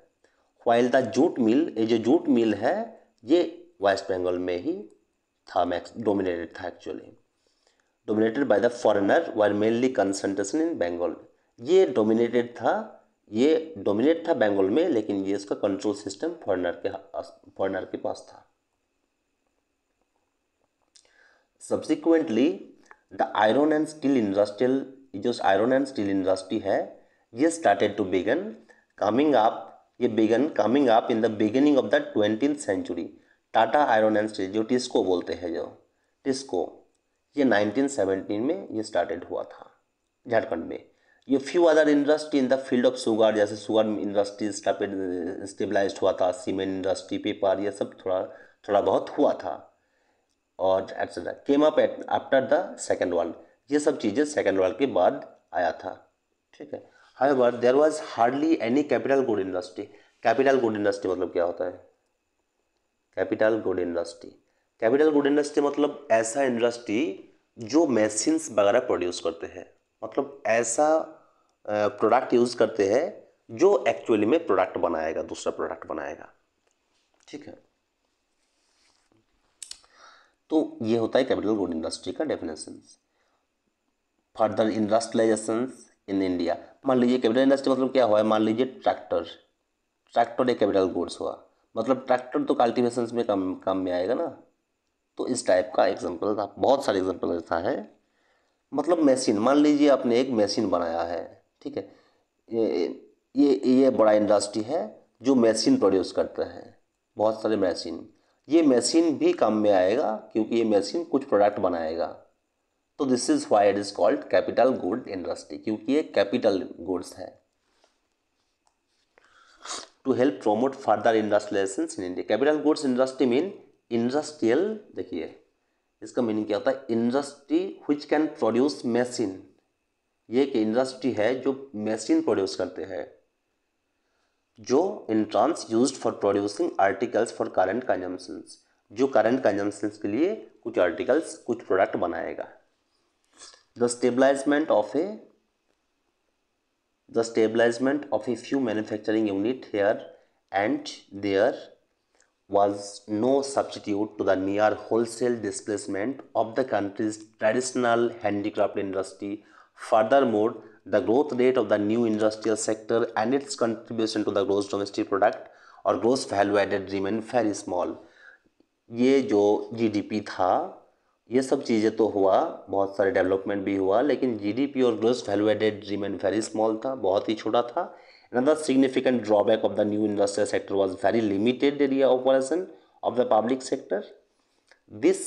वाइल द जूट मिल, ये जो जूट मिल है ये वेस्ट बंगाल में ही था, डोमिनेटेड था actually. Dominated by the foreigner while mainly concentration in Bengal. ये डोमिनेट था बंगाल में, लेकिन ये इसका कंट्रोल सिस्टम फॉरेनर के पास था। Subsequently the iron and steel industrial, जो आयरन एंड स्टील इंडस्ट्री है ये started to begin coming up in the beginning of the 20th century. Tata iron and steel, जो टिस्को बोलते हैं, जो टिस्को, ये 1917 में ये स्टार्टेड हुआ था झारखंड में। ये few other industry in the field of sugar, जैसे शुगर इंडस्ट्री स्टेबलाइज हुआ था, सीमेंट इंडस्ट्री, पेपर, ये सब थोड़ा बहुत हुआ था, और etcetera came up after the second world. ये सब चीज़ें सेकेंड वर्ल्ड के बाद आया था। ठीक है, however there was hardly any capital good industry. Capital good industry मतलब क्या होता है? कैपिटल गुड इंडस्ट्री मतलब ऐसा इंडस्ट्री जो मशीन्स वगैरह प्रोड्यूस करते हैं, मतलब ऐसा प्रोडक्ट यूज़ करते हैं जो एक्चुअली में प्रोडक्ट बनाएगा, दूसरा प्रोडक्ट बनाएगा। ठीक है, तो ये होता है कैपिटल गुड इंडस्ट्री का definition. Further industrialisation in India, मान लीजिए कैपिटल इंडस्ट्री मतलब क्या हुआ है, मान लीजिए ट्रैक्टर एक कैपिटल गुड्स हुआ, मतलब ट्रैक्टर तो कल्टीवेशन में काम में आएगा ना। तो इस टाइप का एग्जांपल था, बहुत सारे एग्जांपल ऐसा है। मतलब मशीन, मान लीजिए आपने एक मशीन बनाया है, ठीक है, ये बड़ा इंडस्ट्री है जो मशीन प्रोड्यूस करता है, बहुत सारे मशीन। ये मशीन भी काम में आएगा क्योंकि ये मशीन कुछ प्रोडक्ट बनाएगा। तो this is why it is called capital good industry, क्योंकि ये कैपिटल गुड्स है। To help promote further industrialisation in India, capital goods industry mean industrial, देखिए इसका मीनिंग क्या होता है, industry which can produce machine. ये एक इंडस्ट्री है जो मशीन प्रोड्यूस करते हैं, जो in turns used for producing articles for current consumptions, जो करंट कंजम्पशंस के लिए कुछ आर्टिकल्स, कुछ प्रोडक्ट बनाएगा। The establishment of A the stabilization of a few manufacturing unit here and there was no substitute to the near wholesale displacement of the country's traditional handicraft industry. Furthermore, the growth rate of the new industrial sector and its contribution to the gross domestic product or gross value added remain very small. ये जो GDP था, ये सब चीज़ें तो हुआ, बहुत सारे डेवलपमेंट भी हुआ, लेकिन जीडीपी और gross value added remain very small था, बहुत ही छोटा था. Another significant drawback of the new industrial sector was very limited area operation of the public sector. This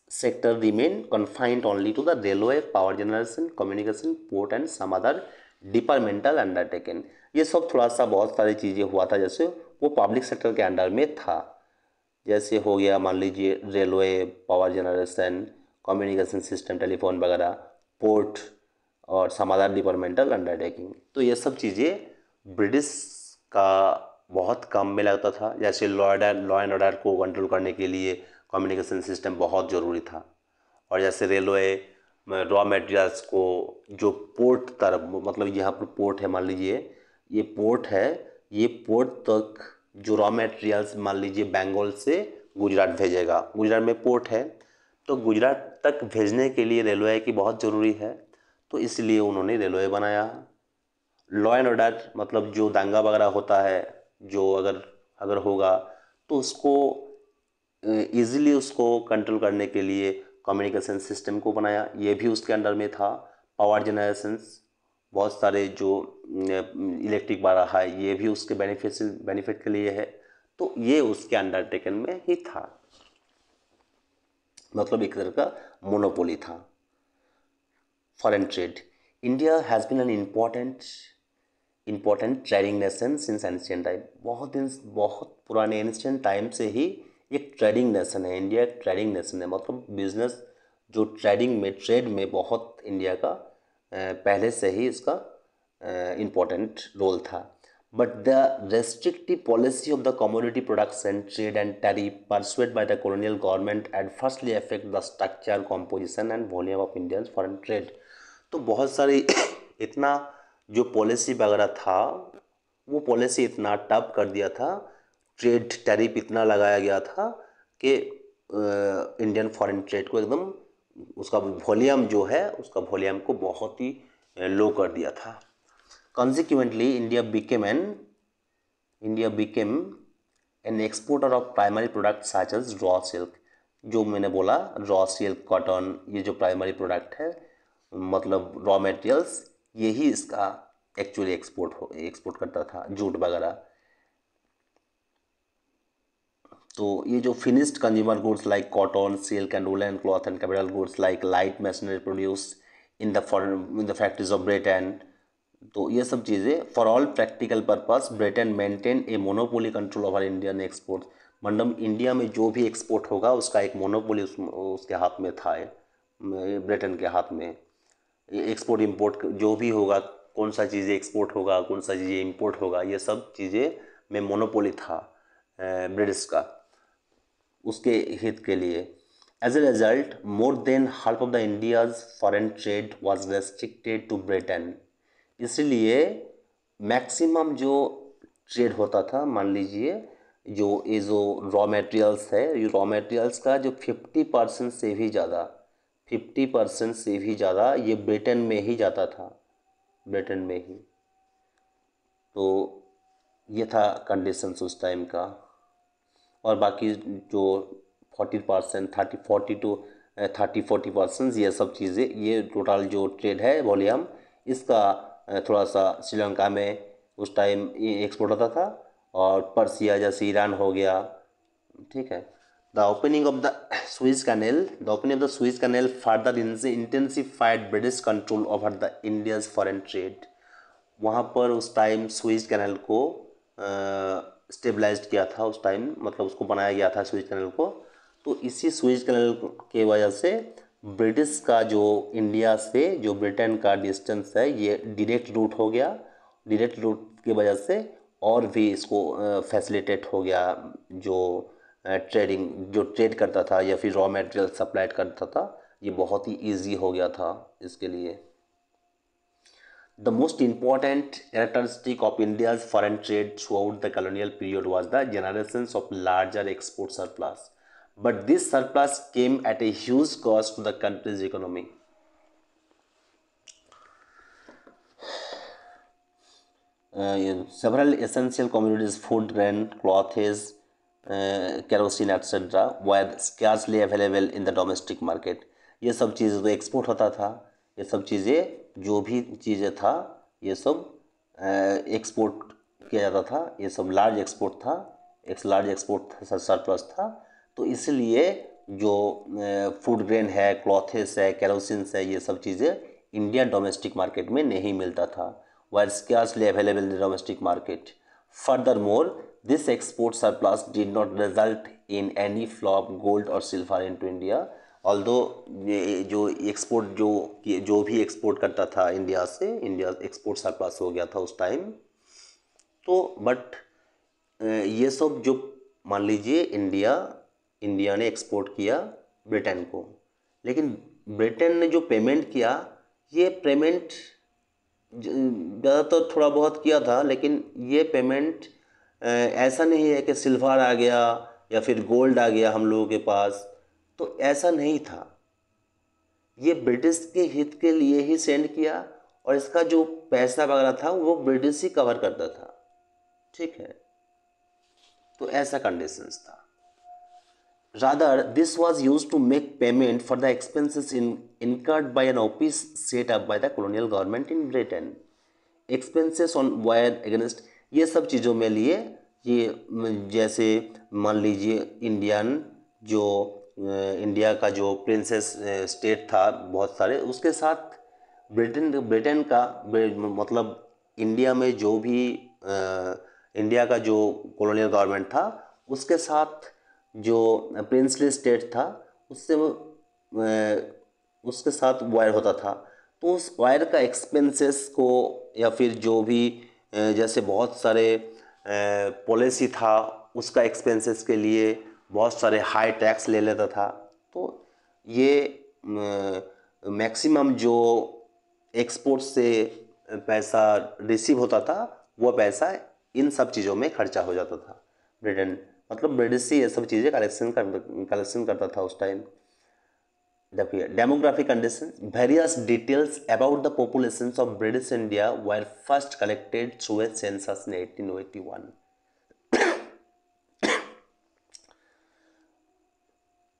sector remained confined only to the railway, power generation, communication, port and some other departmental undertaken. ये सब थोड़ा सा बहुत सारी चीज़ें हुआ था, जैसे वो पब्लिक सेक्टर के अंडर में था. जैसे हो गया मान लीजिए railway, power generation, communication system, telephone वगैरह, पोर्ट और सम अदर डिपार्टमेंटल अंडरटेकिंग. तो ये सब चीज़ें ब्रिटिश का बहुत काम में लगता था. जैसे लॉ एंड ऑर्डर को कंट्रोल करने के लिए कम्युनिकेशन सिस्टम बहुत ज़रूरी था. और जैसे रेलवे रॉ मटेरियल्स को जो पोर्ट तरफ, मतलब यहाँ पर पोर्ट है, मान लीजिए ये पोर्ट है, ये पोर्ट तक जो रॉ मटेरियल्स मान लीजिए बंगाल से गुजरात भेजेगा, गुजरात में पोर्ट है, तो गुजरात तक भेजने के लिए रेलवे की बहुत ज़रूरी है, तो इसलिए उन्होंने रेलवे बनाया. लॉ एंड ऑर्डर मतलब जो दंगा वगैरह होता है, जो अगर होगा तो उसको ईज़िली उसको कंट्रोल करने के लिए कम्युनिकेशन सिस्टम को बनाया, ये भी उसके अंडर में था. पावर जनरेशंस, बहुत सारे जो इलेक्ट्रिक वगैरह है, ये भी उसके बेनिफिट के लिए है, तो ये उसके अंडरटेकन में ही था. मतलब एक तरह का मोनोपोली था. Foreign trade. India has been an important trading nation since ancient time. बहुत पुराने एंशिएंट टाइम से ही एक ट्रेडिंग नेशन है. इंडिया एक ट्रेडिंग नेशन है, मतलब बिजनेस जो ट्रेड में बहुत इंडिया का पहले से ही इसका इम्पोर्टेंट रोल था. But the restrictive policy of the commodity products and trade and tariff persuade by the colonial government adversely affect the structure, composition and volume of Indian foreign trade. तो बहुत सारी इतना जो पॉलिसी वगैरह था, वो policy इतना टफ कर दिया था, ट्रेड टैरिफ इतना लगाया गया था कि इंडियन फॉरेन ट्रेड को एकदम उसका वॉल्यूम जो है, उसका वॉल्यूम को बहुत ही लो कर दिया था. Consequently, India became an exporter of primary products such as raw silk. जो मैंने बोला raw silk, cotton, ये जो primary product है, मतलब raw materials, यही इसका एक्चुअली एक्सपोर्ट करता था, जूट वगैरह. तो ये जो finished consumer goods like cotton, silk and woolen cloth and capital goods like light machinery produced in the factories of Britain, तो ये सब चीज़ें for all practical purpose Britain maintain a monopoly control over Indian export. मतलब India में जो भी export होगा उसका एक मोनोपोली उसके हाथ में था, ब्रिटेन के हाथ में. एक्सपोर्ट इंपोर्ट जो भी होगा, कौन सा चीज़ें एक्सपोर्ट होगा, कौन सा चीज़ें इंपोर्ट होगा, ये सब चीज़ें में मोनोपोली था ब्रिटिश का, उसके हित के लिए. As a result more than half of the India's foreign trade was restricted to Britain. इसलिए मैक्सिमम जो ट्रेड होता था, मान लीजिए ये जो रॉ मटेरियल्स है, ये रॉ मटेरियल्स का जो 50% से भी ज़्यादा ये ब्रिटेन में ही जाता था, ब्रिटेन में ही. तो ये था कंडीशंस उस टाइम का. और बाकी जो 40% 40% ये सब चीज़ें, ये टोटल जो ट्रेड है वॉल्यूम, इसका थोड़ा सा श्रीलंका में उस टाइम एक्सपोर्ट होता था, और पर्सिया जैसे ईरान हो गया. ठीक है. The opening of the Suez canal further intensified British control over the India's foreign trade. वहाँ पर उस टाइम सुएज कैनेल को स्टेबलाइज किया था, उस टाइम मतलब उसको बनाया गया था सुएज कैनेल को. तो इसी सुएज कैनेल के वजह से ब्रिटिश का जो इंडिया से जो ब्रिटेन का डिस्टेंस है, ये डायरेक्ट रूट हो गया. डायरेक्ट रूट की वजह से और भी इसको फैसिलिटेट हो गया, जो ट्रेड करता था या फिर रॉ मटेरियल सप्लाई करता था, ये बहुत ही ईजी हो गया था इसके लिए। The most important characteristic of India's foreign trade throughout the colonial period was the generation of larger export surplus. But this surplus came at a huge cost to the country's economy. Several essential commodities, food, grain, clothes, kerosene, etc., were scarcely available in the domestic market. ये सब चीज़ें तो export होता था, ये सब चीज़ें जो भी चीज़ें था ये सब एक्सपोर्ट किया जाता था, ये सब लार्ज एक्सपोर्ट था, एक लार्ज एक्सपोर्ट सरप्लस था। तो इसलिए जो फूड ग्रेन है, क्लॉथेस है, केरोसिन है, ये सब चीज़ें इंडिया डोमेस्टिक मार्केट में नहीं मिलता था, were scarcely available in the domestic market. Furthermore, this export surplus did not result in any flow of gold or silver into India. Although ये जो एक्सपोर्ट जो भी एक्सपोर्ट करता था इंडिया से, इंडिया एक्सपोर्ट सरप्लस हो गया था उस टाइम। तो बट ये सब जो मान लीजिए इंडिया ने एक्सपोर्ट किया ब्रिटेन को, लेकिन ब्रिटेन ने जो पेमेंट किया, ये पेमेंट ज़्यादातर थोड़ा बहुत किया था, लेकिन ये पेमेंट ऐसा नहीं है कि सिल्वर आ गया या फिर गोल्ड आ गया हम लोगों के पास, तो ऐसा नहीं था। ये ब्रिटिश के हित के लिए ही सेंड किया और इसका जो पैसा वगैरह था वो ब्रिटिश ही कवर करता था, ठीक है। तो ऐसा कंडीशंस था। Rather, this was used to make payment for the expenses incurred by an office set up by the colonial government in Britain. Expenses on wire against ये सब चीज़ों में लिए ये जैसे मान लीजिए इंडिया का जो प्रिंसेस स्टेट था बहुत सारे, उसके साथ ब्रिटेन का मतलब इंडिया में जो भी इंडिया का जो कॉलोनियल गवर्नमेंट था उसके साथ जो प्रिंसली स्टेट था उसके साथ वायर होता था। तो उस वायर का एक्सपेंसेस को या फिर जो भी जैसे बहुत सारे पॉलिसी था उसका एक्सपेंसेस के लिए बहुत सारे हाई टैक्स ले लेता था। तो ये मैक्सिमम जो एक्सपोर्ट से पैसा रिसीव होता था वो पैसा इन सब चीज़ों में खर्चा हो जाता था। ब्रिटेन मतलब ब्रिटिश ही ये सब चीज़ें कलेक्शन करता था उस टाइम। देखिए demographic condition, various details about the population of British India were first collected through a census इन 1881।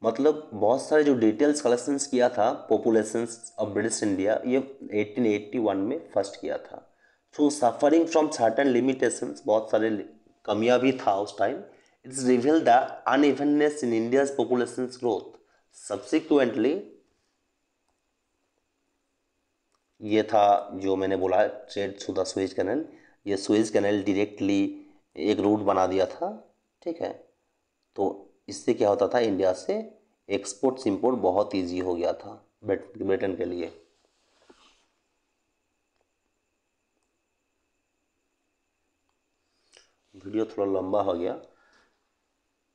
मतलब बहुत सारे जो डिटेल्स कलेक्शंस किया था पॉपुलेशन ऑफ ब्रिटिश इंडिया, ये 1881 में फर्स्ट किया था। Through suffering from certain limitations, बहुत सारे कमियां भी था उस time, its reveal the unevenness in India's population growth. Subsequently ये था जो मैंने बोला trade through the Suez canal, ये सुएज कैनल डायरेक्टली एक रूट बना दिया था, ठीक है। तो इससे क्या होता था, इंडिया से एक्सपोर्ट इंपोर्ट बहुत इजी हो गया था ब्रिटेन के लिए। वीडियो थोड़ा लंबा हो गया,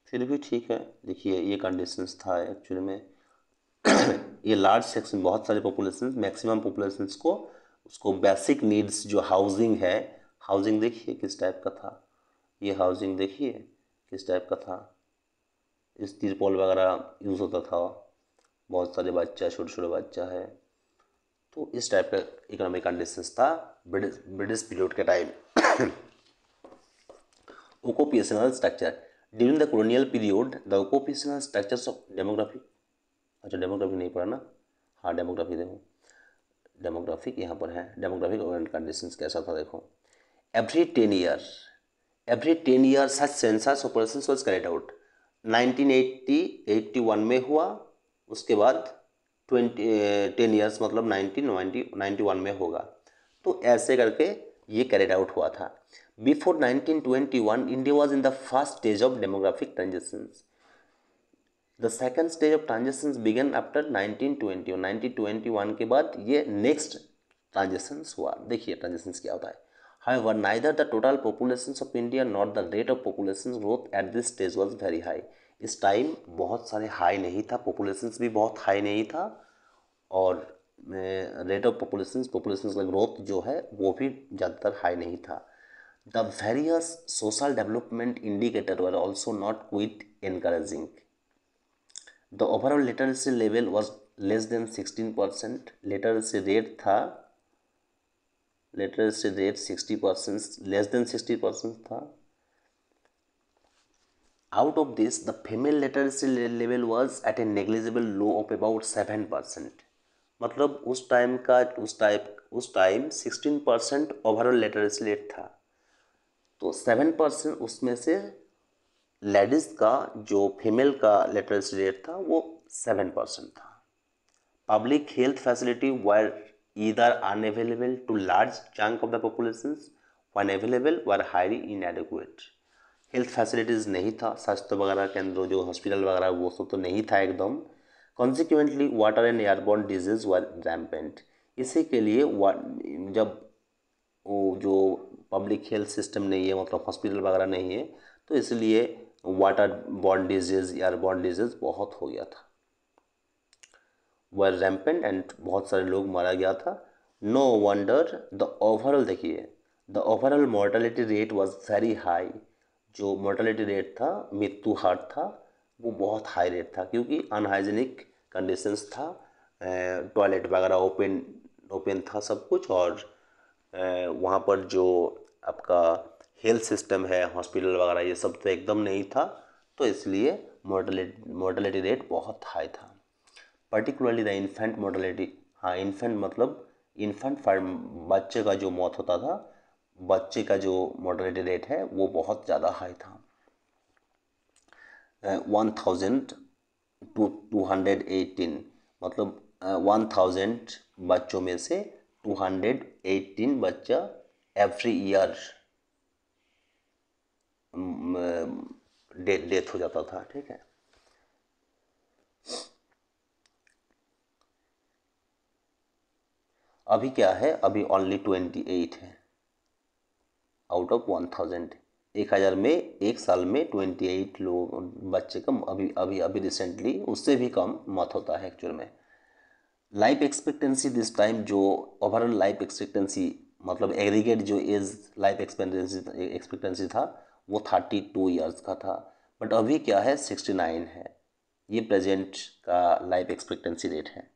फिर भी ठीक है। देखिए ये कंडीशंस था एक्चुअली में ये लार्ज सेक्शन, बहुत सारे पॉपुलेशन, मैक्सिमम पॉपुलेशंस को उसको बेसिक नीड्स जो हाउसिंग है, हाउसिंग देखिए किस टाइप का था, ये हाउसिंग देखिए किस टाइप का था, इस तिरपल वगैरह यूज़ होता था, बहुत सारे बच्चा छोटे छोटे बच्चा है। तो इस टाइप का इकोनॉमिक कंडीशंस था ब्रिटिश पीरियड के time. Occupational structure during the colonial period, the occupational structures of demography, अच्छा डेमोग्राफी नहीं पढ़ा ना, हाँ डेमोग्राफी देखो, डेमोग्राफिक यहाँ पर है, डेमोग्राफिक कंडीशंस कैसा था देखो। Every 10 year such census operation was carried out. 1981 में हुआ, उसके बाद 10 ईयर्स मतलब 1991 में होगा। तो ऐसे करके ये कैरिड आउट हुआ था। Before 1921 India was in the first stage of demographic transitions. The second stage of transitions began after 1921। 1921 के बाद ये नेक्स्ट ट्रांजिशंस हुआ। देखिए ट्रांजिशंस क्या होता है। However, neither the total populations of India nor the rate of population growth at this stage was very high. इस time बहुत सारे हाई नहीं था, पॉपुलेशंस भी बहुत हाई नहीं था, और रेट ऑफ पॉपुलेशन का ग्रोथ जो है वो भी ज़्यादातर हाई नहीं था। The various social development indicator were also not quit encouraging. The overall literacy level was less than 16%। Literacy rate 60%, less than 60% था। Out of this the female literacy level was at A negligible low of about 7%। मतलब उस time 16% overall literacy rate था, तो 7% उसमें से ladies का जो female का लिटरेसी रेट था वो 7% था। Public health facility were either unavailable to large chunk of the populations, when available were highly inadequate। Health facilities नहीं था, स्वास्थ्य वगैरह केंद्र जो हॉस्पिटल वगैरह वो सब तो नहीं था एकदम। Consequently water and airborne disease were rampant. इसी के लिए जब वो जो पब्लिक हेल्थ सिस्टम नहीं है, मतलब हॉस्पिटल वगैरह नहीं है, तो इसलिए water borne disease, airborne disease बहुत हो गया था, वर रैम्पेंट एंड बहुत सारे लोग मारा गया था। नो वंडर द ओवरऑल, देखिए the overall mortality rate was very high. जो मोर्टेलिटी रेट था, मृत्यु हार था, वो बहुत हाई रेट था, क्योंकि अनहाइजीनिक कंडीशंस था। टॉयलेट वगैरह ओपन ओपन था सब कुछ, और वहाँ पर जो आपका हेल्थ सिस्टम है, हॉस्पिटल वगैरह ये सब तो एकदम नहीं था, तो इसलिए मोर्टेलिटी रेट बहुत हाई था। पर्टिकुलरली द इन्फेंट मोर्टेलिटी, हाँ इन्फेंट मतलब इन्फेंट फॉर्म, बच्चे का जो मौत होता था, बच्चे का जो मोर्टेलिटी रेट है वो बहुत ज़्यादा हाई था। 1218, मतलब 1000 बच्चों में से 218 बच्चा एवरी ईयर डेथ हो जाता था। ठीक है, अभी क्या है, अभी ओनली 28 है आउट ऑफ 1000। 1000 में एक साल में 28 लोग बच्चे कम, अभी अभी अभी रिसेंटली उससे भी कम मौत होता है एक्चुअल में। लाइफ एक्सपेक्टेंसी दिस टाइम, जो ओवरऑल लाइफ एक्सपेक्टेंसी मतलब एग्रीगेट जो एज लाइफ एक्सपेक्टेंसी था वो 32 ईयर्स का था, बट अभी क्या है 69 है। ये प्रेजेंट का लाइफ एक्सपेक्टेंसी रेट है।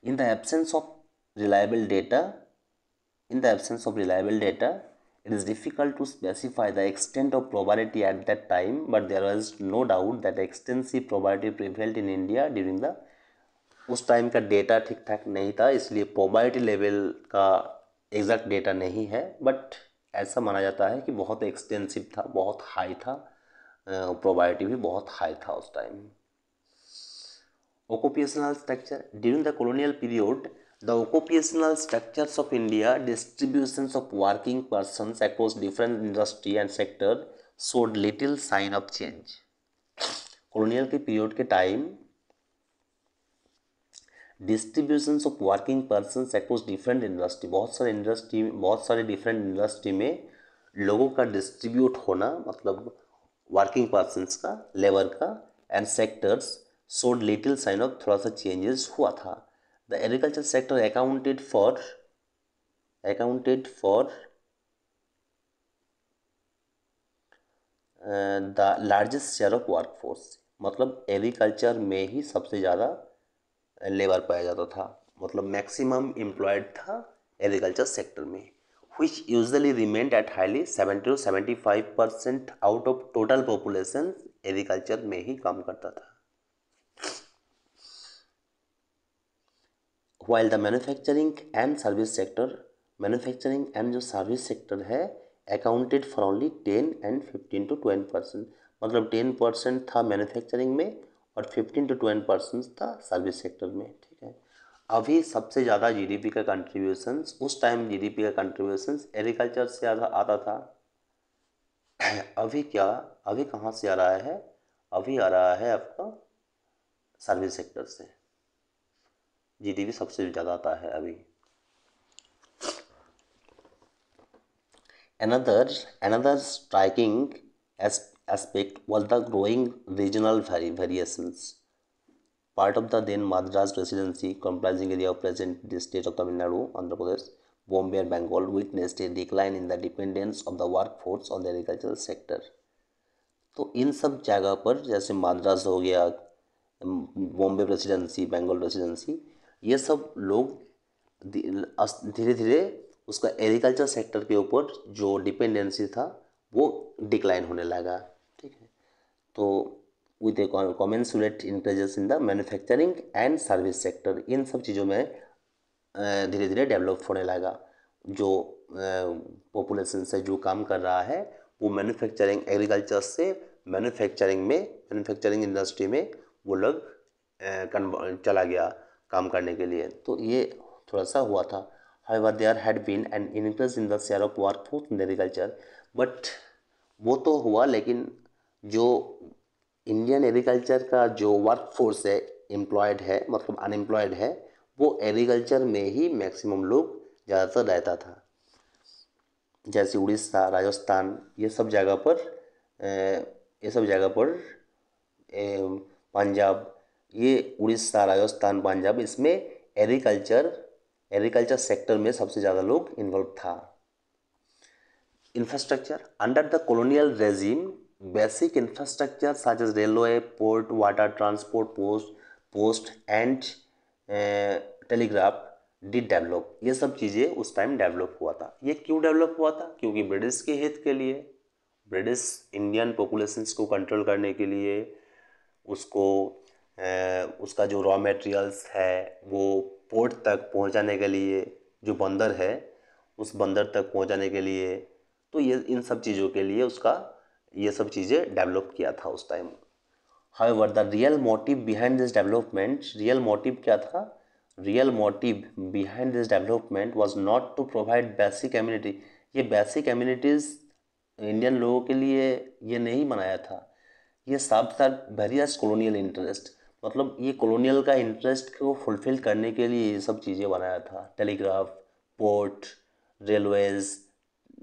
In the absence of reliable data In the absence of reliable data, it is difficult to specify the extent of poverty at that time, but there was no doubt that extensive poverty prevailed in India during the, उस time का data ठीक ठाक नहीं था, इसलिए poverty level का exact data नहीं है, बट ऐसा माना जाता है कि बहुत एक्सटेंसिव था, बहुत हाई था, पॉवर्टी भी बहुत हाई था उस time. Occupational structure during the colonial period, the occupational structures of India, distributions of working persons across different industry and sector showed little sign of change। colonial के period के time distributions of working persons across different industry, बहुत सारे different industry में लोगों का distribute होना, मतलब working persons का, लेबर का, and sectors showed little sign of, थोड़ा सा चेंजेस हुआ था। The agriculture sector accounted for the largest share of workforce, मतलब एग्रीकल्चर में ही सबसे ज़्यादा लेबर पाया जाता था, मतलब मैक्सिमम एम्प्लॉयड था एग्रीकल्चर सेक्टर में, which usually remained at highly 70 to 75% out of total population agriculture में ही काम करता था। while the मैन्युफैक्चरिंग एंड जो सर्विस सेक्टर है accounted for only 10 and 15 to 20%, मतलब 10% था मैन्युफैक्चरिंग में और 15 to 20% था सर्विस सेक्टर में। ठीक है, अभी सबसे ज़्यादा जीडीपी का कंट्रीब्यूशंस, उस टाइम जीडीपी का कंट्रीब्यूशंस एग्रीकल्चर से आता था। अभी कहाँ से आ रहा है, अभी आ रहा है आपका सर्विस सेक्टर से, जीडीपी सबसे ज़्यादा आता है अभी। Another striking aspect was the growing regional variations। Part of the then Madras Presidency, comprising area of present the state of Tamil Nadu, Andhra Pradesh, Bombay and Bengal, witnessed a decline in the dependence of the workforce on the agricultural sector. तो इन सब जगह पर जैसे माद्रास हो गया, Bombay presidency, Bengal presidency, ये सब लोग धीरे धीरे उसका एग्रीकल्चर सेक्टर के ऊपर जो डिपेंडेंसी था वो डिक्लाइन होने लगा। ठीक है, तो with a commensurate increases in the manufacturing and service sector, इन सब चीज़ों में धीरे धीरे डेवलप होने लगा। जो पॉपुलेशन से जो काम कर रहा है वो मैन्युफैक्चरिंग, एग्रीकल्चर से मैन्युफैक्चरिंग इंडस्ट्री में वो लोग चला गया काम करने के लिए। तो ये थोड़ा सा हुआ था। However, there had been an increase in the share of workforce in agriculture, but वो तो हुआ, लेकिन जो इंडियन एग्रीकल्चर का जो वर्कफोर्स है, एम्प्लॉयड है मतलब अनएम्प्लॉयड है, वो एग्रीकल्चर में ही मैक्सिमम लोग ज़्यादातर रहता था। जैसे उड़ीसा, राजस्थान, ये सब जगह पर पंजाब, ये उड़ीसा, राजस्थान, पंजाब, इसमें एग्रीकल्चर सेक्टर में सबसे ज़्यादा लोग इन्वॉल्व था। Infrastructure under the colonial regime, basic infrastructure such as railway, port, water transport, post and telegraph did develop. ये सब चीज़ें उस टाइम डेवलप हुआ था। ये क्यों डेवलप हुआ था? क्योंकि ब्रिटिश के हित के लिए, ब्रिटिश इंडियन पॉपुलेशंस को कंट्रोल करने के लिए, उसका जो रॉ मटेरियल्स है वो पोर्ट तक पहुंचाने के लिए, जो बंदर है उस बंदर तक पहुंचाने के लिए, तो ये इन सब चीज़ों के लिए उसका ये सब चीज़ें डेवलप किया था उस time. However the real motive behind this development, real motive क्या था? Real motive behind this development was not to provide basic amenity. ये बेसिक एम्यूनिटीज़ इंडियन लोगों के लिए ये नहीं बनाया था। ये साथ साथ वेरियस कॉलोनियल इंटरेस्ट, मतलब ये कॉलोनियल का इंटरेस्ट को फुलफिल करने के लिए ये सब चीज़ें बनाया था। टेलीग्राफ, पोर्ट, रेलवेज,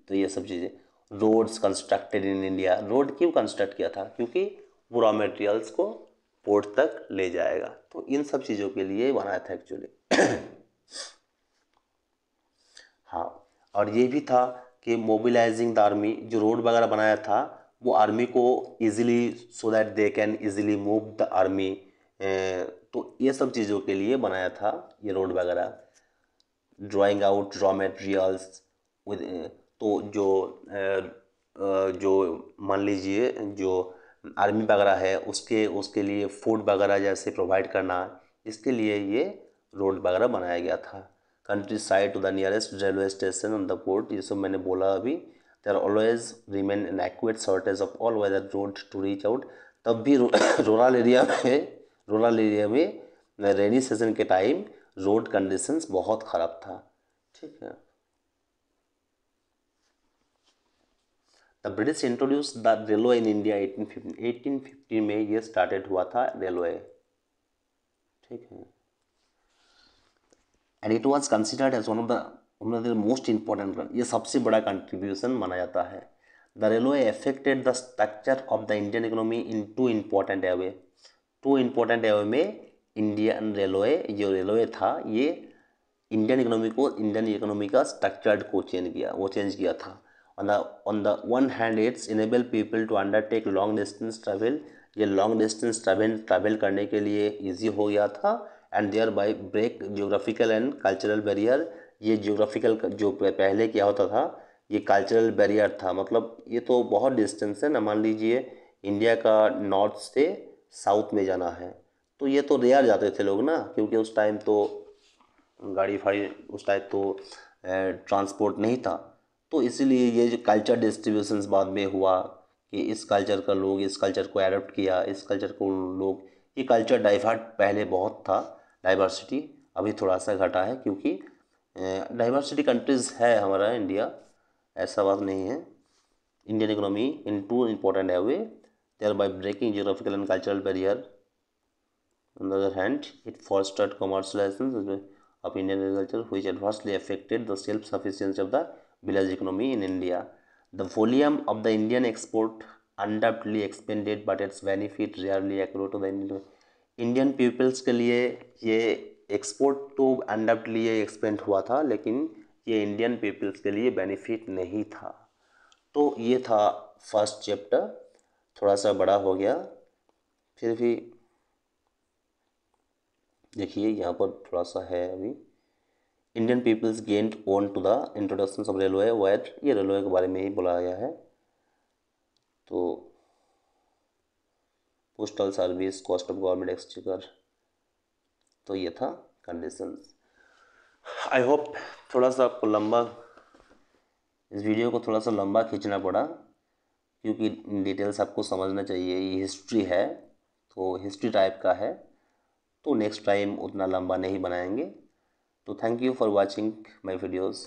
तो ये सब चीज़ें। Roads constructed in India, road क्यों कंस्ट्रक्ट किया था? क्योंकि वो रॉ मटेरियल्स को पोर्ट तक ले जाएगा, तो इन सब चीज़ों के लिए बनाया था एक्चुअली। हाँ, और ये भी था कि मोबिलाइजिंग द आर्मी, जो रोड वगैरह बनाया था वो आर्मी को easily, so that they can easily move the army, तो ये सब चीज़ों के लिए बनाया था ये रोड वगैरह। Drawing out raw materials with, तो जो मान लीजिए जो आर्मी वगैरह है उसके लिए फूड वगैरह जैसे प्रोवाइड करना, इसके लिए ये रोड वगैरह बनाया गया था। Country side to the nearest railway station on the port, ये सब मैंने बोला अभी। There always remain an accurate shortage of all weather road to reach out. तब भी रूरल एरिया में रेनी सीजन के टाइम रोड कंडीशंस बहुत ख़राब था। ठीक है, the British introduce the railway in India 1850 में ये स्टार्टेड हुआ था रेलवे। ठीक है, and it was considered as one of the most important, ये सबसे बड़ा कंट्रीब्यूशन माना जाता है। The railway affected the structure of the Indian economy in two important ways में इंडियन रेलवे, जो रेलवे था ये इंडियन इकोनॉमी का स्ट्रक्चर को चेंज किया था। on the one hand it's enable people to undertake long distance travel, ये long distance travel करने के लिए इजी हो गया था। And thereby break geographical and cultural barrier, ये जियोग्राफिकल जो पहले क्या होता था ये कल्चरल बैरियर था, मतलब ये तो बहुत डिस्टेंस है ना, मान लीजिए इंडिया का नॉर्थ से साउथ में जाना है तो ये तो रेयर जाते थे लोग ना, क्योंकि उस टाइम तो गाड़ी फाड़ी, उस टाइम तो ट्रांसपोर्ट नहीं था। तो इसीलिए ये जो कल्चर डिस्ट्रीब्यूशंस बाद में हुआ कि इस कल्चर का लोग इस कल्चर को एडप्ट किया, इस कल्चर को लोग, ये कल्चर डाइवर्ट पहले बहुत था, डाइवर्सिटी अभी थोड़ा सा घटा है क्योंकि डाइवर्सिटी कंट्रीज़ है हमारा इंडिया, ऐसा बात नहीं है। Indian economy in two important way, thereby breaking geographical and cultural barrier. On the other hand, it fostered commercialization of Indian agriculture, which adversely affected the self-sufficiency of the village economy in India. The volume of the Indian export undoubtedly expanded, but its benefit rarely accrued to the Indian. Indian peoples के लिए ये export तो undoubtedly ये expand हुआ था, लेकिन ये Indian peoples के लिए बेनिफिट नहीं था। तो ये था फर्स्ट चैप्टर, थोड़ा सा बड़ा हो गया, फिर भी देखिए यहाँ पर थोड़ा सा है अभी। Indian peoples gained owing to the introduction of railway wire, ये रेलवे के बारे में ही बोला गया है। तो postal service, cost of government exchequer, तो ये था कंडीशंस। आई होप थोड़ा सा आपको लंबा, इस वीडियो को थोड़ा सा लंबा खींचना पड़ा क्योंकि डिटेल्स आपको समझना चाहिए। ये हिस्ट्री है तो हिस्ट्री टाइप का है, तो नेक्स्ट टाइम उतना लंबा नहीं बनाएंगे। तो thank you for watching my videos.